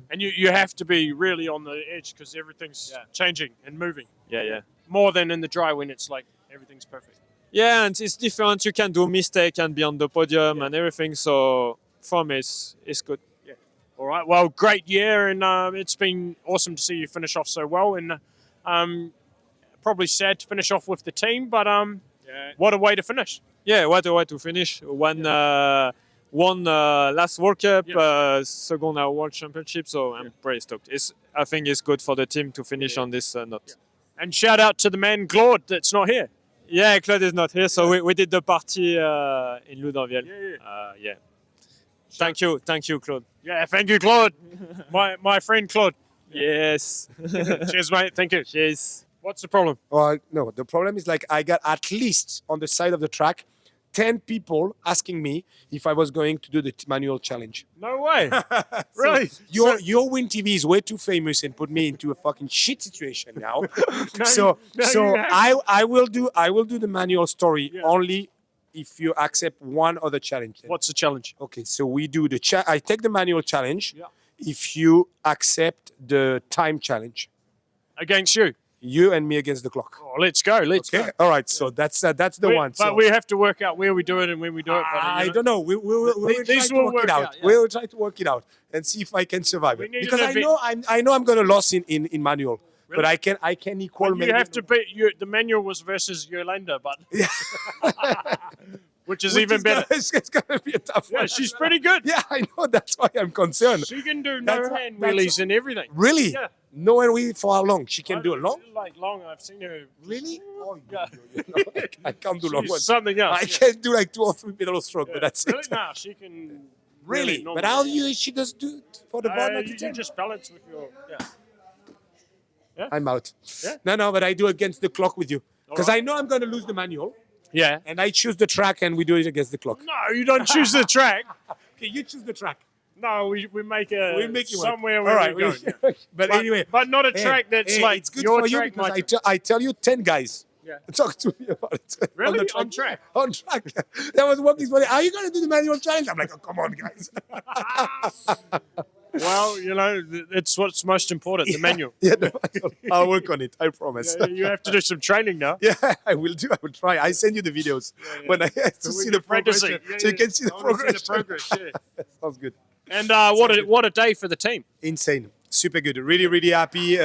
and you have to be really on the edge because everything's changing and moving. Yeah. More than in the dry when it's like everything's perfect. Yeah, and it's different. You can do mistake and be on the podium and everything. So for me, it's good. Yeah. All right. Well, great year, and it's been awesome to see you finish off so well. And probably sad to finish off with the team, but what a way to finish. Yeah, what a way to finish. One last World Cup, second World Championship. So I'm pretty stoked. I think it's good for the team to finish on this note. And shout out to the man Claude that's not here. Yeah, Claude is not here, so we did the party in Loudanvielle. Yeah. Thank you, Claude. Yeah, thank you, Claude. my friend Claude. Yes. Cheers, mate. Thank you. Cheers. What's the problem? No, the problem is I got at least on the side of the track 10 people asking me if I was going to do the manual challenge. No way. Really? Your Wyntv is way too famous and put me into a fucking shit situation now. I will do the manual story only if you accept one other challenge. What's the challenge? Okay, so we do I take the manual challenge if you accept the time challenge. Against you? You and me against the clock. Oh, let's go. Let's go. All right, so that's the one. But we have to work out where we do it and when we do it. I don't know. We will try to work it out. We will try to work it out and see if I can survive it. Because I know I'm going to lose in manual, Really? but I can equal. Well, you have to beat the manual was versus Yolanda, but Which is even better. It's going to be a tough one. Yeah, she's pretty good. Yeah, I know. That's why I'm concerned. She can do That's- no-hand wheelies and everything. Really? Yeah. No hand wheel for how long? She can do a long? Like long, I've seen her. Really? Oh, yeah. I can't do long She's ones. something else. I can do like 2 or 3 pedal stroke, but that's Really? it. No, she can. Really? normal. But how do you? She does do it for the bar you just balance with your. Yeah. I'm out. Yeah? No, but I do against the clock with you because I know I'm going to lose the manual. Yeah. And I choose the track, and we do it against the clock. No, you don't choose the track. Okay, you choose the track. No, we make a We make it work. somewhere All where right, we're going. but anyway, but not a track that's like it's good your for you track. because my track. I tell you 10 guys. Yeah. Talk to me about it. Really? On track. On track. That was working. Are you going to do the manual challenge? I'm like, oh, come on, guys. Well, it's what's most important, the manual. Yeah, no, I'll work on it. I promise. Yeah, you have to do some training now. Yeah, I will do. I will try. I send you the videos when I have to see the progression, so you can see the progression. Sounds good. And what a day for the team. Insane. Super good. Really, really happy.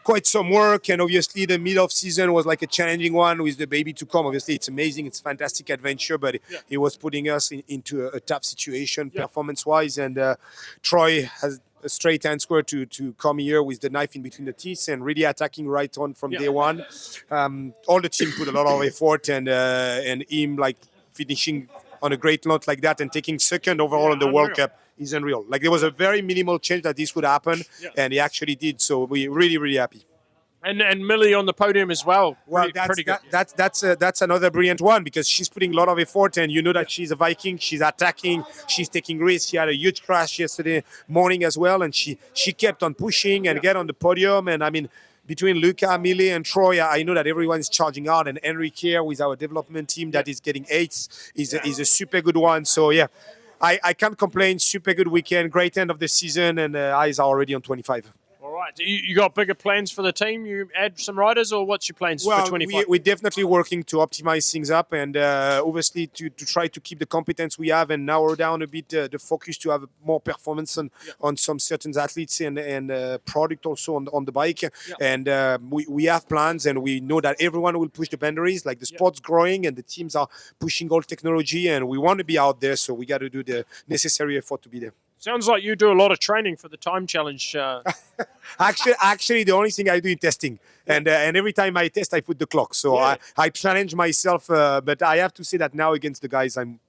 Quite some work, and obviously the mid of season was like a challenging one with the baby to come. Obviously, it's amazing. It's a fantastic adventure, but it was putting us into a tough situation performance-wise. And Troy has a straight answer to come here with the knife in between the teeth and really attacking right on from day one. All the team put a lot of effort, and him like finishing on a great note like that and taking second overall in the World Cup is unreal. Like there was a very minimal chance that this would happen, and he actually did. So we're really, really happy. And Millie on the podium as well. Well, pretty good. That's another brilliant one because she's putting a lot of effort, and you know that she's a Viking. She's attacking. She's taking risks. She had a huge crash yesterday morning as well, and she kept on pushing and get on the podium. And I mean, between Luca, Millie, and Troy, I know that everyone is charging hard. And Henry Kerr with our development team that is getting 8s is a super good one. So yeah. I can't complain. Super good weekend, great end of the season, and eyes are already on 25. All right. You got bigger plans for the team? You add some riders, or what's your plans for 25? We're definitely working to optimize things up, and obviously to try to keep the competence we have and narrow down a bit the focus to have more performance on some certain athletes and product also on the bike. And we have plans, and we know that everyone will push the boundaries. Like the sport's growing, and the teams are pushing all technology, and we want to be out there, so we got to do the necessary effort to be there. Sounds like you do a lot of training for the time challenge. Actually, the only thing I do is testing, and every time I test, I put the clock. So I challenge myself, but I have to say that now against the guys, I'm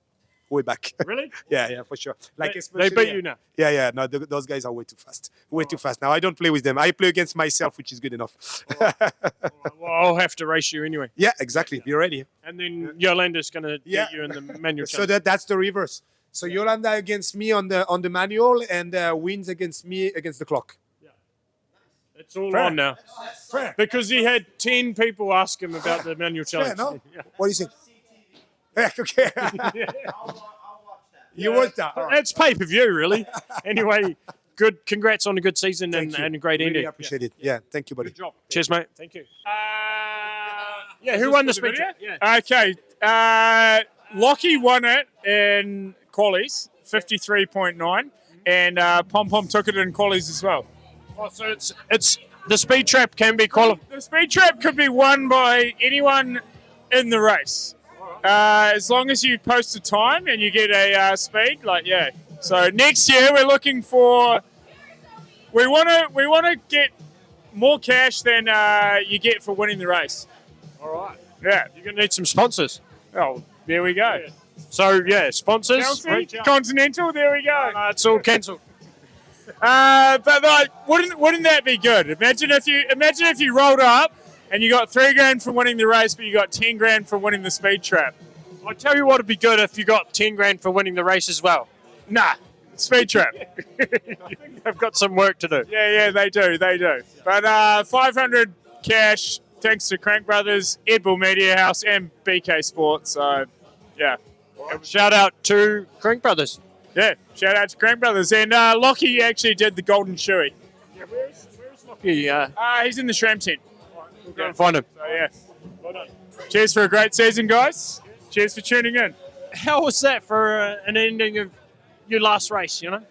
way back. Really? Yeah, for sure. Like they beat you now. Yeah. No, those guys are way too fast. Too fast now. I don't play with them. I play against myself, which is good enough. Well, I'll have to race you anyway. Yeah, exactly. Be ready. And then Yolanda's going to beat you in the manual So challenge. that's the reverse. So Yolanda against me on the manual, and wins against me against the clock. It's all Fair. on now. Fair. Because he had 10 people ask him about the manual challenge. No? What do you think? Yeah, okay. You watch that. All right. It's pay-per-view, really. Anyway, good. Congrats on a good season and a great Really ending. appreciate it. Yeah, thank you, buddy. Good job. Cheers, mate. Thank you. Yeah, who won the speech? Yeah. Okay. Lockie won it in qualies, 53.9, and Pom Pom took it in qualies as well. Oh, so it's the speed trap can be qualified. The speed trap could be won by anyone in the race, as long as you post a time and you get a speed. So next year we're looking for. We want to get more cash than you get for winning the race. All right. Yeah, You're going to need some sponsors. Oh, there we go. Yeah. So, sponsors. Chelsea, reach out. Continental, there we go. No, it's all cancelled. But wouldn't that be good? Imagine if you rolled up and you got $3,000 for winning the race, but you got $10,000 for winning the speed trap. I tell you what would be good if you got $10,000 for winning the race as well. Nah, speed trap. They've got some work to do. Yeah, they do. But 500 cash, thanks to Crank Brothers, Ed Bull Media House, and BK Sports. So, yeah. Shout out to Crank Brothers. Yeah, shout out to Crank Brothers. And Lockie actually did the Golden Shoey. Yeah, where's Lockie? He's in the Shram tent. We'll go and find him. So, yeah. Well done. Cheers for a great season, guys. Cheers for tuning in. How was that for an ending of your last race, One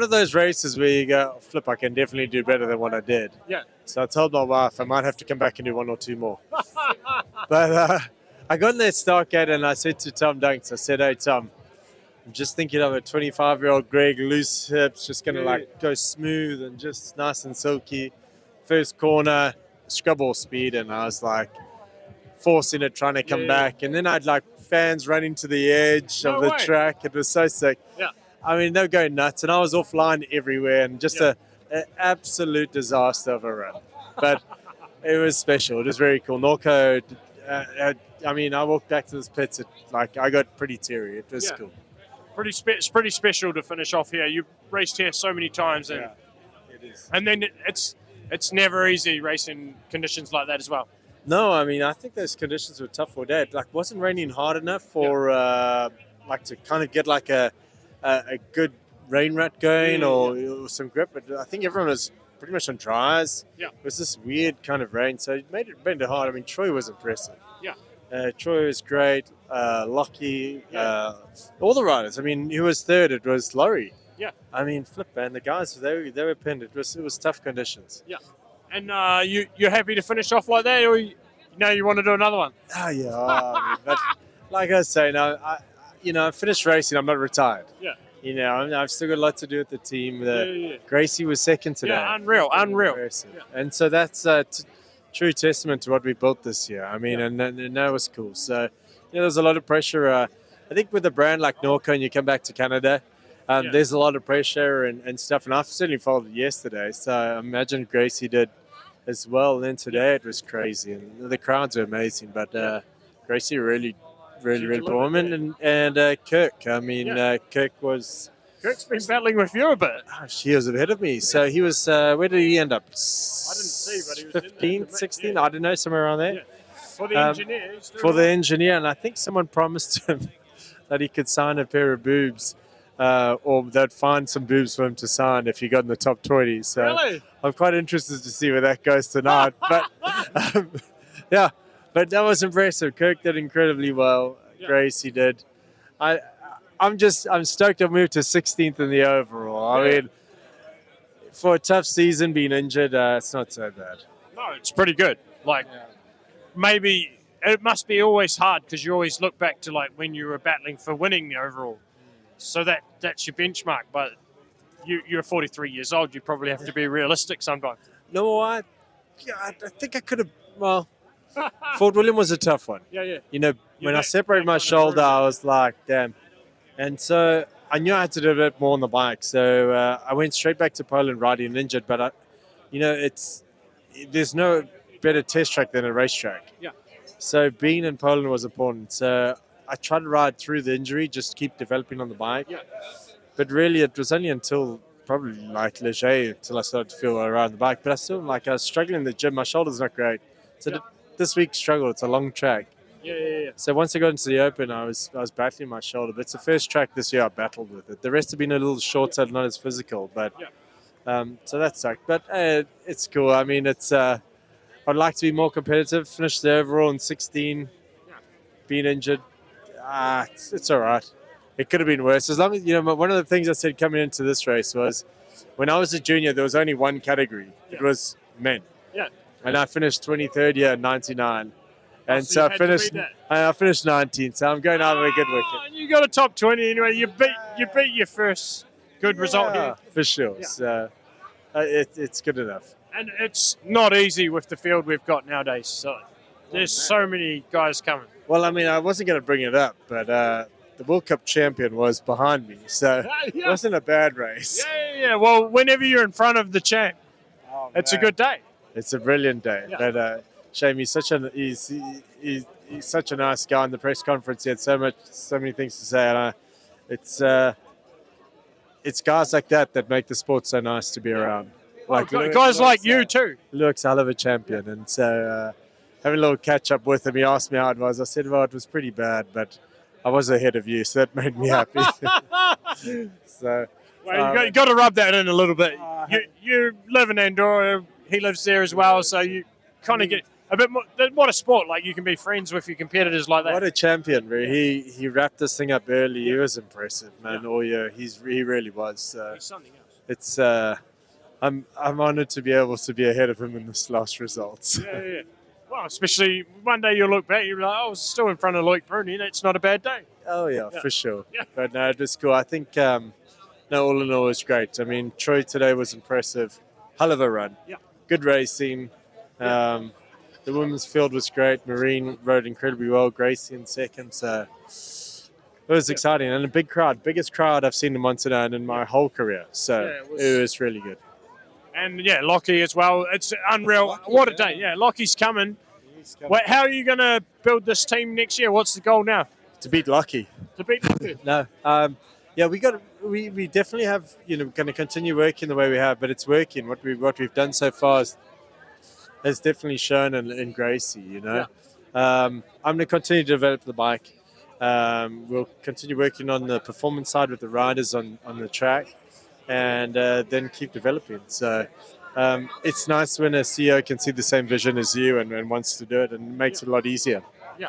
of those races where you go, flip, I can definitely do better than what I did. Yeah. So I told my wife I might have to come back and do one or two more. But I got in that start gate and I said to Tom Dunks, I said, hey, Tom, I'm just thinking of a 25-year-old Greg, loose hips, just going to go smooth and just nice and silky. First corner, scrub ball speed, and I was like forcing it, trying to come back. And then I'd like fans running to the edge of the track. It was so sick. Yeah. I mean, they were going nuts, and I was offline everywhere, and just an absolute disaster of a run. But it was special. It was very cool. Norco, I mean, I walked back to this pits, I got pretty teary. It was cool. It's pretty special to finish off here. You've raced here so many times, and it is. And then it's never easy racing conditions like that as well. No, I mean, I think those conditions were tough for Dad. Like, wasn't raining hard enough for to kind of get like a good rain rut going or some grip. But I think everyone was pretty much on dries. Yeah. It was this weird kind of rain, so it made it hard. I mean, Troy was impressive. Yeah. Troy was great. Lockie, all the riders. I mean, who was third? It was Laurie. Yeah. I mean, flip, man. The guys, they were pinned. It was tough conditions. Yeah. And you're happy to finish off like that, or you want to do another one? Oh, yeah. But like I say, now, I finished racing. I'm not retired. Yeah. I've still got a lot to do with the team. Gracie was second today. Yeah, unreal. Yeah. And so that's a true testament to what we built this year. I mean, and that was cool. So, there's a lot of pressure. I think with a brand like Norco and you come back to Canada, there's a lot of pressure and stuff. And I certainly followed it yesterday. So I imagine Gracie did as well. And then today it was crazy. And the crowds are amazing. But Gracie really performing. And Kirk. I mean, Kirk's been battling with you a bit. He was ahead of me. So he was, where did he end up? I didn't see, but he was 15, 16, I don't know, somewhere around there. Yeah. For the engineer. For the engineer. And I think someone promised him that he could sign a pair of boobs. Or they'd find some boobs for him to sign if he got in the top 20. So really? I'm quite interested to see where that goes tonight. But but that was impressive. Kirk did incredibly well. Gracie did. I'm stoked I've moved to 16th in the overall. I mean, for a tough season being injured, it's not so bad. No, it's pretty good. Maybe it must be always hard because you always look back to when you were battling for winning the overall. So that's your benchmark. But you're 43 years old. You probably have to be realistic sometimes. No, I think I could have. Well, Fort William was a tough one. Yeah. When I separated my shoulder, I was like, damn. And so I knew I had to do a bit more on the bike. So I went straight back to Poland riding injured. But, there's no better test track than a racetrack. Yeah. So being in Poland was important. So I tried to ride through the injury, just keep developing on the bike. Yeah. But really, it was only until probably Leger until I started to feel around the bike. But I still, I was struggling in the gym. My shoulder's not great. So this week struggled. It's a long track. Yeah. So once I got into the Open, I was battling my shoulder. But it's the first track this year I battled with it. The rest have been a little shorter, not as physical. But so that sucked. But it's cool. I mean, it's I'd like to be more competitive. Finish the overall in 16. Being injured, it's all right. It could have been worse. As long as one of the things I said coming into this race was, when I was a junior, there was only one category. It was men. Yeah. And I finished 23rd year, 99. And so I finished 19th, so I'm going out on a good wicket. And you got a top 20 anyway. You beat your first good result here. For sure. Yeah. So it's good enough. And it's not easy with the field we've got nowadays. So there's so many guys coming. Well, I mean, I wasn't going to bring it up, but the World Cup champion was behind me, so it wasn't a bad race. Yeah. Well, whenever you're in front of the champ, it's a good day. It's a brilliant day. Yeah. But Shame, he's such a nice guy in the press conference. He had so many things to say, and it's guys like that make the sport so nice to be around. Guys like you too. Luke's a hell of a champion, and so having a little catch up with him, he asked me how it was. I said, well, it was pretty bad, but I was ahead of you, so that made me happy. You got to rub that in a little bit. You live in Andorra, he lives there as well, so you kind of get a bit more. What a sport! You can be friends with your competitors like that. What a champion! He wrapped this thing up early. He was impressive, man. All year, he really was. He's something else. It's I'm honoured to be able to be ahead of him in this last results. Yeah. Well, especially one day you'll look back, you'll be like, I was still in front of Loic Bruni. That's not a bad day. Oh, yeah, for sure. Yeah. But no, it was cool. I think, all in all, it was great. I mean, Troy today was impressive. Hell of a run. Yeah. Good racing. The women's field was great. Marine rode incredibly well. Gracie in second. So it was exciting. And a big crowd. Biggest crowd I've seen in Montana in my whole career. So it was really good. And, Lockie as well. It's unreal. What a day. Yeah, Lockie's coming. Wait, how are you going to build this team next year? What's the goal now? To beat Lockie. To beat Lockie? No. We definitely have, going to continue working the way we have, but it's working. What we've done so far has definitely shown in Gracie, I'm going to continue to develop the bike. We'll continue working on the performance side with the riders on the track, and then keep developing. So it's nice when a CEO can see the same vision as you and wants to do it, and it makes it a lot easier. Yeah.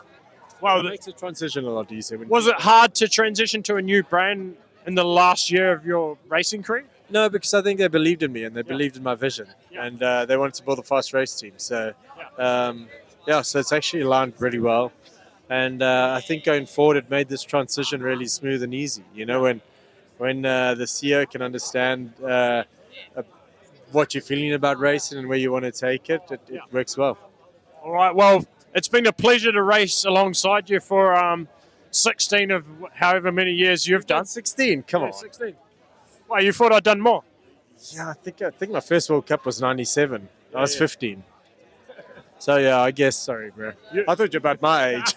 Well, it makes the transition a lot easier. Was it hard to transition to a new brand in the last year of your racing career? No, because I think they believed in me and they believed in my vision, and they wanted to build a fast race team. So, so it's actually aligned really well. And I think going forward, it made this transition really smooth and easy. When the CEO can understand what you're feeling about racing and where you want to take it, it works well. All right. Well, it's been a pleasure to race alongside you for 16 of however many years you've done. 16, come on. 16. Well, you thought I'd done more? Yeah, I think my first World Cup was 97. I was 15. So, I guess, sorry, bro. I thought you were about my age.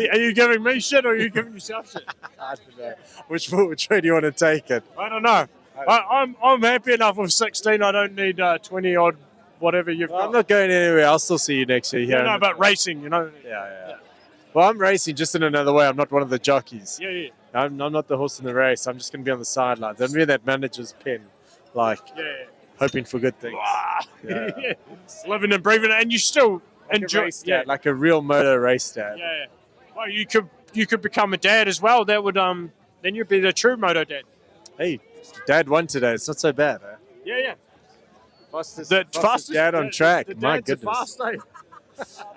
Are you giving me shit or are you giving yourself shit? I don't know. Which way do you want to take it? I don't know. I'm happy enough with 16. I don't need 20 odd whatever you've got. I'm not going anywhere. I'll still see you next year. Yeah, no, but racing, Yeah. Well, I'm racing just in another way. I'm not one of the jockeys. Yeah. I'm not the horse in the race. I'm just going to be on the sidelines. I'm in that manager's pen, hoping for good things. Yeah. Living and breathing, and you still enjoy. Like a real moto race dad. Yeah. Well, you could become a dad as well. That would then you'd be the true moto dad. Hey, Dad won today. It's not so bad, eh? Yeah. Fastest dad on track. My goodness. Fast, eh?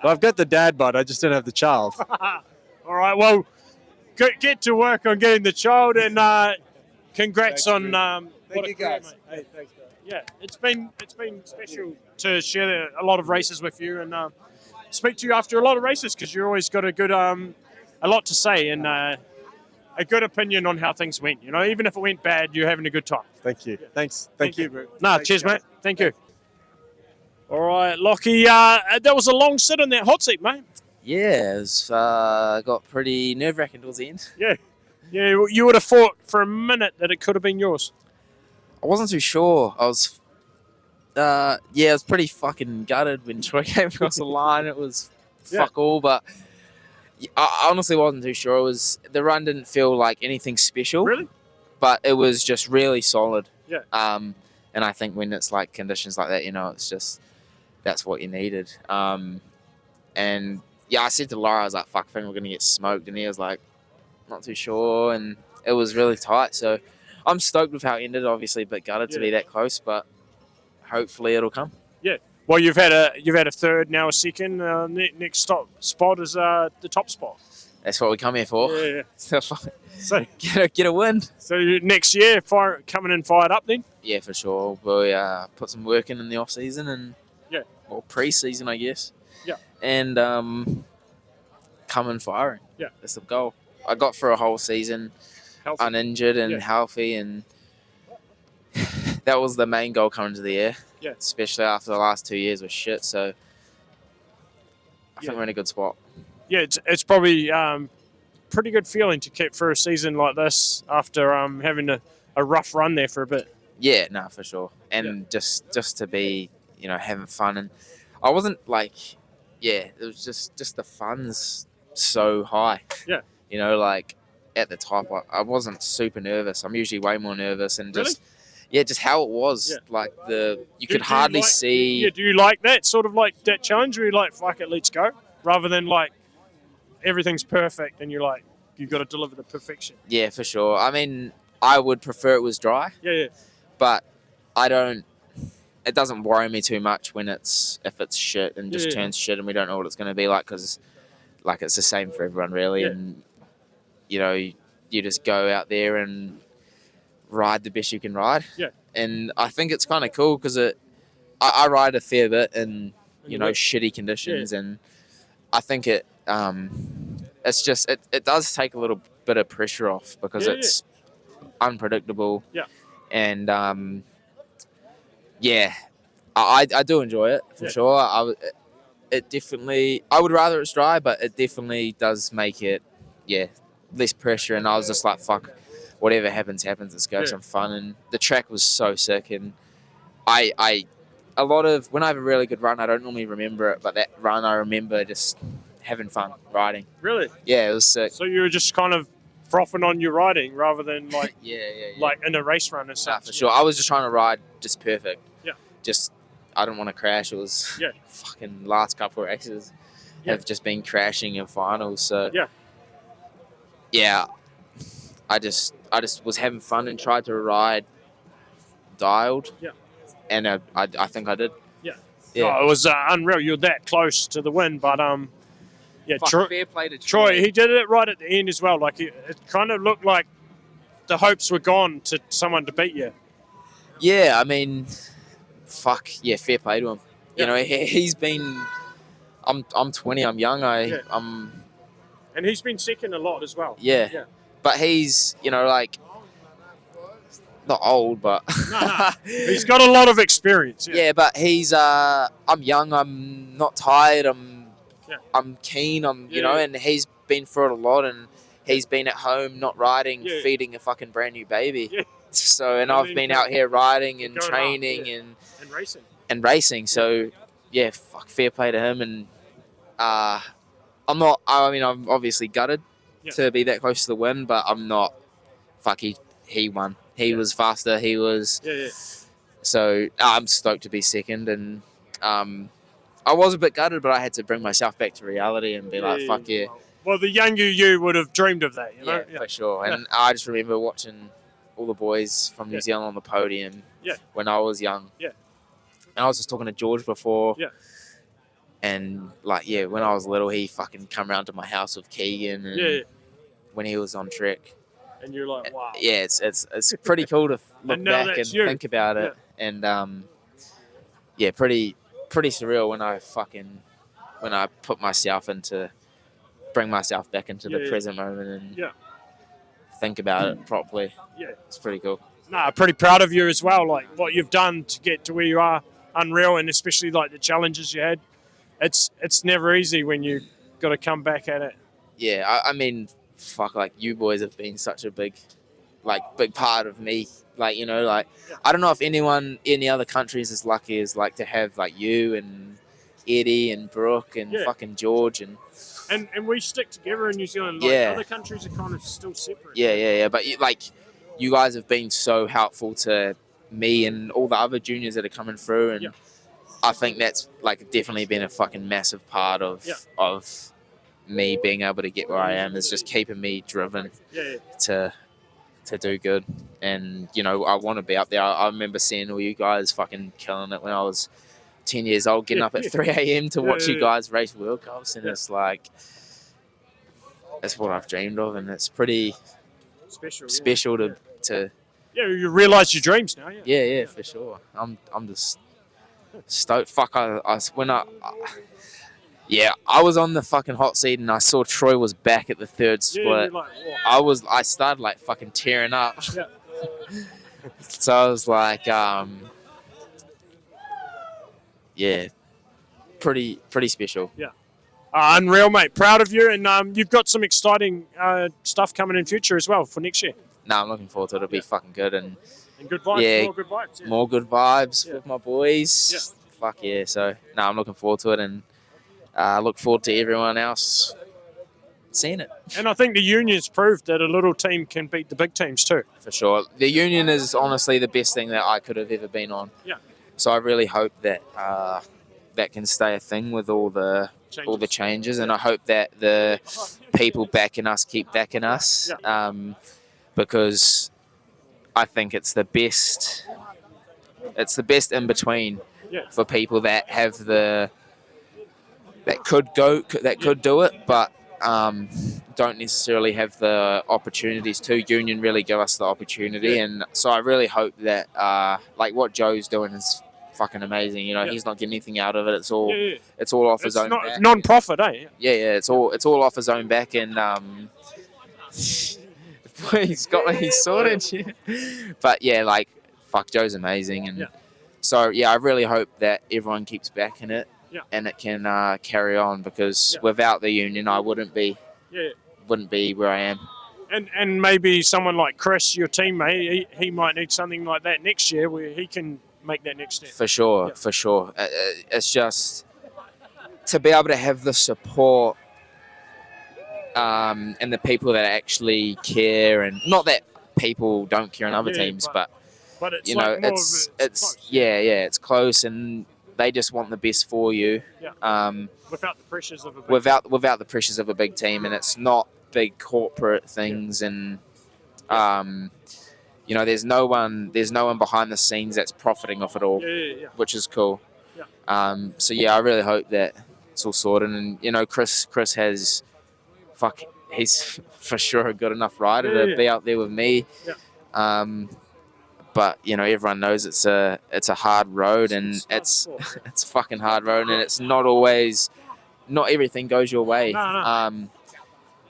Well, I've got the dad bod. I just don't have the child. All right. Well, get to work on getting the child, and congrats on. Thank you, guys. Hey, thanks, bro. Yeah, it's been special to share a lot of races with you and speak to you after a lot of races because you're always got a good a lot to say and a good opinion on how things went. Even if it went bad, you're having a good time. Thank you. Thanks. Thank you, bro. Cheers, mate. Thank you. All right, Lockie, that was a long sit in that hot seat, mate. Yeah, it was, got pretty nerve-wracking towards the end. Yeah, you would have thought for a minute that it could have been yours. I wasn't too sure. I was, I was pretty fucking gutted when Troy came across the line. It was fuck all, but I honestly wasn't too sure. The run didn't feel like anything special. Really? But it was just really solid. Yeah. And I think when it's like conditions like that, it's just, that's what you needed. And I said to Laura, I was like, fuck, I think we're going to get smoked. And he was like, not too sure. And it was really tight. So I'm stoked with how it ended, obviously, a bit gutted to be that close, but hopefully it'll come. Yeah. Well, you've had a third, now a second. Next spot is the top spot. That's what we come here for. Yeah. So get a win. So next year, coming in fired up then? Yeah, for sure. We'll put some work in the off-season and pre-season, I guess. Yeah. And come in firing. Yeah. That's the goal. I got through a whole season uninjured and healthy, and that was the main goal coming to the year. Yeah. Especially after the last 2 years was shit. So I think we're in a good spot. Yeah, it's probably pretty good feeling to keep through a season like this after having a rough run there for a bit. Yeah, no, for sure. And just to be, having fun. And I wasn't it was just the fun's so high. Yeah. At the top, I wasn't super nervous. I'm usually way more nervous and Really? just how it was. Yeah. You could hardly see. Yeah, do you like that sort of that challenge where you're like, fuck it, let's go? Rather than everything's perfect and you're like, you've got to deliver the perfection. Yeah, for sure. I mean, I would prefer it was dry. Yeah. But I don't it doesn't worry me too much when if it's shit and just turns shit and we don't know what it's going to be like, because like it's the same for everyone really, and you know you just go out there and ride the best you can ride. Yeah. And I think it's kind of cool because I ride a fair bit in shitty conditions, and I think it's just it does take a little bit of pressure off because it's unpredictable. Yeah. And I do enjoy it for sure. I would rather it's dry, but it definitely does make it less pressure. And I was just like, fuck, whatever happens, let's go have some fun. And the track was so sick, and when I have a really good run, I don't normally remember it, but that run I remember just having fun riding. Really? Yeah, it was sick. So you were just kind of frothing on your riding rather than like like in a race run or something. For sure. I was just trying to ride just perfect. Yeah. Just I didn't want to crash. It was fucking last couple of races have just been crashing in finals. So I just was having fun and tried to ride dialed. Yeah. And I think I did. Yeah. Yeah. Oh, it was unreal. You're that close to the win, but fair play to Troy. He did it right at the end as well. Like it kind of looked like the hopes were gone to someone to beat you. Yeah, I mean, fair play to him. You know, he's been. I'm 20. I'm young. And he's been second a lot as well. Yeah. But he's like not old, but he's got a lot of experience. Yeah, but he's I'm young. I'm not tired. I'm keen. And he's been through it a lot, and he's been at home not riding, feeding a fucking brand new baby. Yeah. So, and I've been out here riding and training and racing. So, fair play to him. And I'm obviously gutted to be that close to the win, but I'm not. He won. He was faster. He was. So I'm stoked to be second, and I was a bit gutted, but I had to bring myself back to reality and be fuck yeah. Well, the younger you would have dreamed of that, you know? For sure. And I just remember watching all the boys from New Zealand on the podium when I was young. Yeah. And I was just talking to George before. Yeah. And when I was little, he fucking come round to my house with Keegan and when he was on trek. And you're like, wow. Yeah, it's pretty cool to look back and think about it. And pretty surreal when I put myself bring myself back into the present moment and think about it properly. Yeah. It's pretty cool. No, pretty proud of you as well. Like what you've done to get to where you are, unreal, and especially like the challenges you had. It's never easy when you got to come back at it. Yeah, I mean, you boys have been such a big part of me. I don't know if anyone in the other countries is lucky as to have you and Eddie and Brooke and fucking George and we stick together in New Zealand. Other countries are kind of still separate. Yeah. But you guys have been so helpful to me and all the other juniors that are coming through, and I think that's definitely been a fucking massive part of me being able to get where I am, is just keeping me driven to do good. And I want to be up there. I remember seeing all you guys fucking killing it when I was 10 years old, getting up at 3 a.m. to watch you guys race World Cups, and it's that's what I've dreamed of, and it's pretty special to you realise your dreams now. Yeah, for sure. I'm just stoked. I was on the fucking hot seat and I saw Troy was back at the third split. I started fucking tearing up. Yeah. So I was like, pretty special. Yeah. Unreal, mate. Proud of you, and you've got some exciting stuff coming in future as well for next year. No, I'm looking forward to it. It'll be fucking good, and good vibes, more good vibes. Yeah. More good vibes with my boys. Yeah. Fuck yeah! So I'm looking forward to it, and look forward to everyone else seeing it. And I think the union's proved that a little team can beat the big teams too. For sure, the union is honestly the best thing that I could have ever been on. Yeah. So I really hope that that can stay a thing with all the changes, and I hope that the people backing us keep backing us, because I think it's the best It's the best in between Yeah. for people that have that could do it, but don't necessarily have the opportunities to. Union really give us the opportunity, and so I really hope that like what Joe's doing is fucking amazing. You know, he's not getting anything out of it. It's all it's all off his own back. Non-profit, eh? Yeah, it's all off his own back, and he's got me sorted. But yeah, like fuck, Joe's amazing, and so yeah, I really hope that everyone keeps backing it, and it can carry on, because without the union, I wouldn't be where I am. And maybe someone like Chris, your teammate, he might need something like that next year, where he can make that next step. For sure. It's just to be able to have the support and the people that actually care, and not that people don't care in other teams, but it's you know, like more it's of close. It's close, and they just want the best for you. Without the pressures of a big Without the pressures of a big team, and it's not big corporate things, and you know, there's no one behind the scenes that's profiting off it all, which is cool. So yeah, I really hope that it's all sorted, and you know, Chris has he's for sure a good enough rider to be out there with me. But you know, everyone knows it's a hard road, and it's a fucking hard road, and it's not everything goes your way.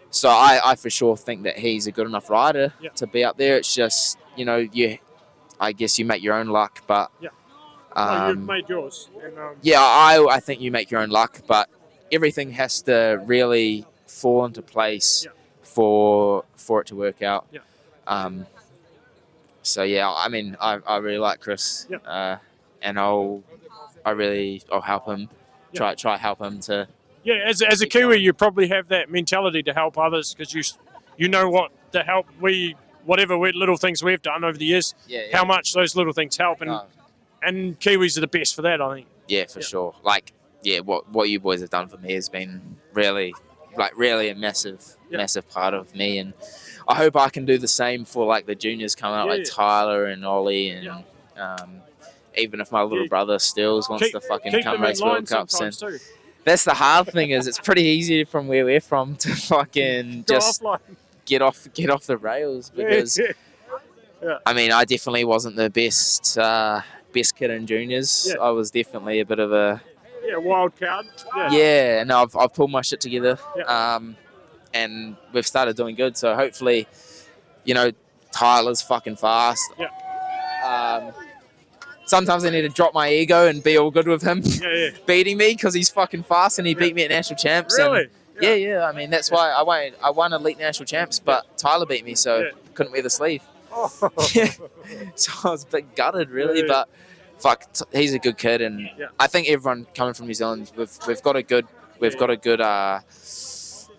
So I for sure think that he's a good enough rider to be up there. It's just, you know, I guess you make your own luck, but you've made yours. And, I think you make your own luck, but everything has to really fall into place for it to work out. So yeah, I mean, I really like Chris, and I'll help him. Try help him to. Yeah, as a Kiwi, you probably have that mentality to help others, because you know what to help. Whatever little things we've done over the years, how much those little things help, and Kiwis are the best for that, I think. Yeah, for sure. Like, what you boys have done for me has been really a massive part of me, and I hope I can do the same for like the juniors coming up, like Tyler and Ollie, and even if my little brother Stills wants to fucking come race World Cups. And that's the hard thing, is it's pretty easy from where we're from to fucking just get off the rails, because I mean, I definitely wasn't the best kid in juniors. I was definitely a bit of a wild card. And I've pulled my shit together, and we've started doing good. So hopefully, you know, Tyler's fucking fast. Sometimes I need to drop my ego and be all good with him beating me, because he's fucking fast, and he beat me at national champs. Really? And I mean, that's why I won elite national champs, but Tyler beat me, so couldn't wear the sleeve. So I was a bit gutted, really, but fuck, he's a good kid, and I think everyone coming from New Zealand, we've got a good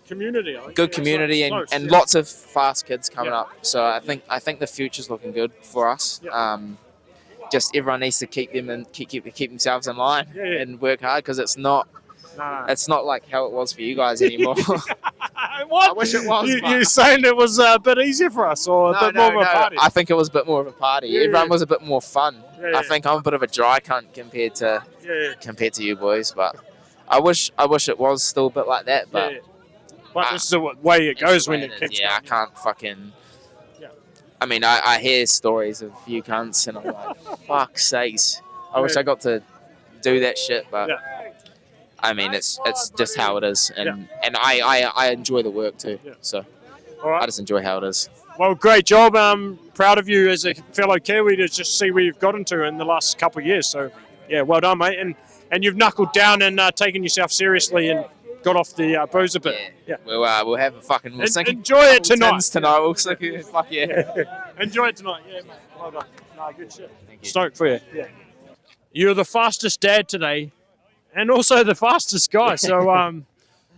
community. Good community, and lots of fast kids coming up. So I think the future's looking good for us. Just everyone needs to keep themselves in line and work hard, because it's not like how it was for you guys anymore. What? I wish it was. You're saying it was a bit easier for us, or a bit more of a party? I think it was a bit more of a party. Everyone was a bit more fun. I think I'm a bit of a dry cunt compared to you boys, but I wish it was still a bit like that. But this is the way it goes when it kicks. I can't fucking. I mean, I hear stories of you cunts, and I'm like, fuck's sakes. I wish I got to do that shit, but I mean, it's just how it is, and I enjoy the work too. So I just enjoy how it is. Well, great job. Proud of you as a fellow Kiwi to just see where you've gotten to in the last couple of years. So yeah, well done, mate. And you've knuckled down and taken yourself seriously and got off the booze a bit. Yeah. We'll have a fucking. Enjoy it tonight. We'll sink it. Fuck yeah. Enjoy it tonight. Yeah, mate. Well done. No, good shit. Stoked for you. Yeah. You're the fastest dad today, and also the fastest guy. So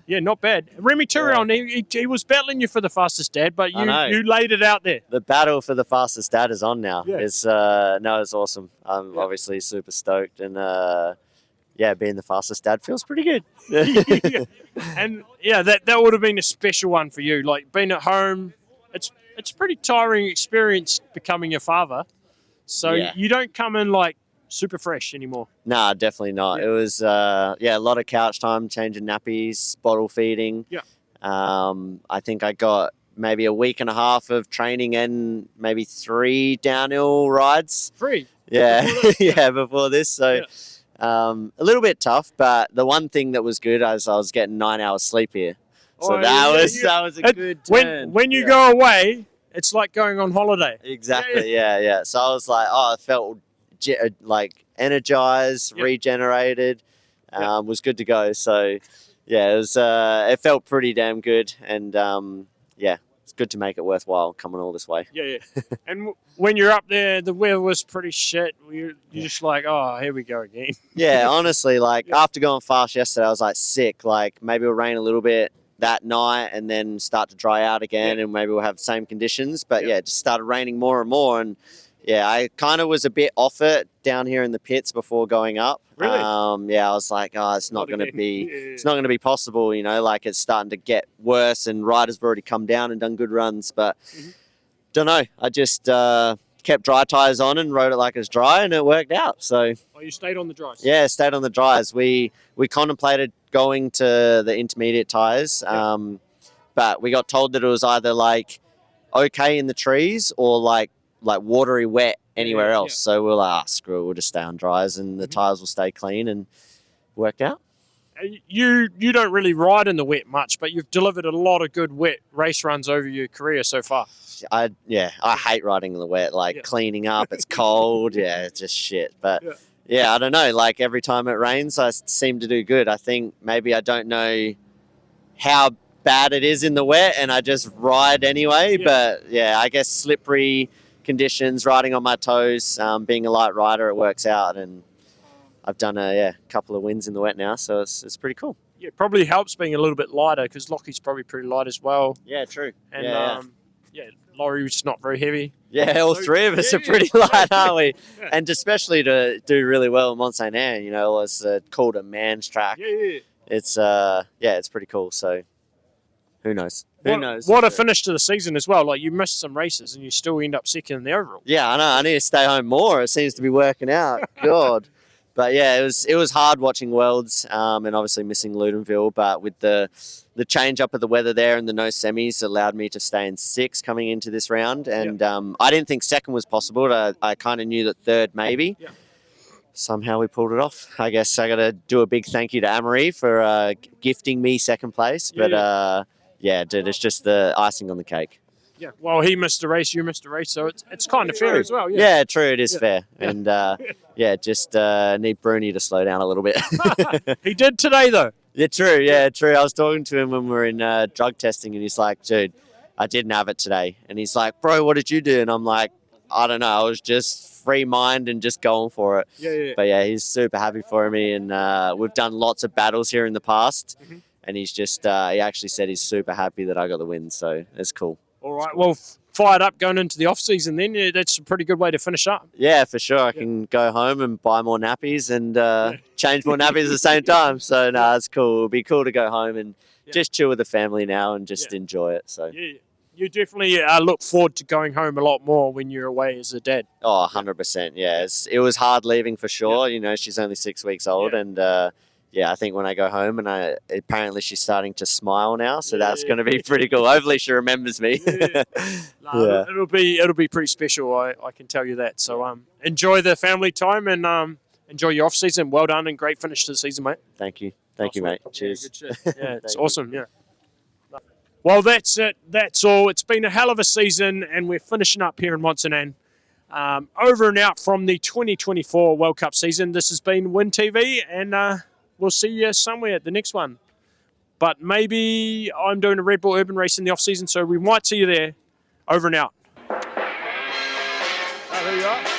yeah, not bad. Remy Turion, he was battling you for the fastest dad, but you laid it out there. The battle for the fastest dad is on now. Yeah. It's awesome. I'm obviously super stoked, and being the fastest dad feels pretty good. And that would have been a special one for you. Like being at home, it's a pretty tiring experience becoming a father. So you don't come in like super fresh anymore. Nah, definitely not. It was a lot of couch time, changing nappies, bottle feeding. Yeah. I think I got maybe a week and a half of training and maybe 3 downhill rides. 3? Yeah, before this. So a little bit tough, but the one thing that was good is I was getting 9 hours sleep here. So that was a good turn. When you go away, it's like going on holiday. Exactly, yeah. So I was like, I felt like energized, regenerated, was good to go. So yeah, it felt pretty damn good, and it's good to make it worthwhile coming all this way. Yeah. And when you're up there, the weather was pretty shit. You're just like, oh, here we go again. Yeah, honestly, after going fast yesterday, I was like sick. Like maybe it'll rain a little bit that night and then start to dry out again, and maybe we'll have the same conditions. But it just started raining more and more, and I kind of was a bit off it down here in the pits before going up. Really? I was like, it's not going to be, it's not going to be possible. Like it's starting to get worse, and riders have already come down and done good runs. But don't know. I just kept dry tires on and rode it like it's dry, and it worked out. So. Oh, you stayed on the dries? Yeah, stayed on the dries. We contemplated going to the intermediate tires, but we got told that it was either like okay in the trees or like watery wet anywhere else. So we're like, screw it, we'll just stay on dries and the tires will stay clean, and worked out. You don't really ride in the wet much, but you've delivered a lot of good wet race runs over your career so far. I hate riding in the wet, cleaning up, it's cold, it's just shit. But I don't know, like every time it rains, I seem to do good. I think maybe I don't know how bad it is in the wet and I just ride anyway. But I guess slippery conditions, riding on my toes, being a light rider, it works out. And I've done a couple of wins in the wet now, so it's pretty cool. Yeah, it probably helps being a little bit lighter because Lockie's probably pretty light as well. Yeah, true. And Laurie's not very heavy. Yeah, all three of us are pretty light, aren't we? And especially to do really well in Mont Saint Anne, it's called a man's track. Yeah. It's it's pretty cool. So who knows? Who knows? What a finish to the season as well. Like you missed some races and you still end up second in the overall. Yeah, I know. I need to stay home more. It seems to be working out. God. But it was hard watching Worlds and obviously missing Ludenville. But with the change up of the weather there and the no semis allowed me to stay in 6th coming into this round. And I didn't think 2nd was possible. I kind of knew that 3rd maybe. Yeah. Somehow we pulled it off. I guess I got to do a big thank you to Amory for gifting me 2nd place. But dude, it's just the icing on the cake. Yeah, well, he missed a race, you missed a race, so it's kind of fair as well. Yeah, true, it is fair. And just need Bruni to slow down a little bit. He did today, though. Yeah, true. I was talking to him when we were in drug testing, and he's like, dude, I didn't have it today. And he's like, bro, what did you do? And I'm like, I don't know, I was just free mind and just going for it. Yeah. But he's super happy for me, and we've done lots of battles here in the past, and he's just, he actually said he's super happy that I got the win, so it's cool. All right, well, fired up going into the off-season then. Yeah, that's a pretty good way to finish up. Yeah, for sure. I can go home and buy more nappies and change more nappies at the same time. So, it's cool. It'll be cool to go home and just chill with the family now and just enjoy it. So. Yeah, you definitely look forward to going home a lot more when you're away as a dad. Oh, 100%. Yeah, it was hard leaving for sure. She's only 6 weeks old and... I think when I go home and apparently she's starting to smile now, so that's going to be pretty cool. Hopefully she remembers me. It'll be pretty special. I can tell you that. So enjoy the family time and enjoy your off season. Well done and great finish to the season, mate. Thank you, mate. Cheers. Good shit. Yeah, it's awesome. Yeah. Well, that's it. That's all. It's been a hell of a season, and we're finishing up here in Mont Saint Anne. Over and out from the 2024 World Cup season. This has been Wyntv, and we'll see you somewhere at the next one. But maybe I'm doing a Red Bull Urban race in the off-season, so we might see you there. Over and out. Oh, there you are.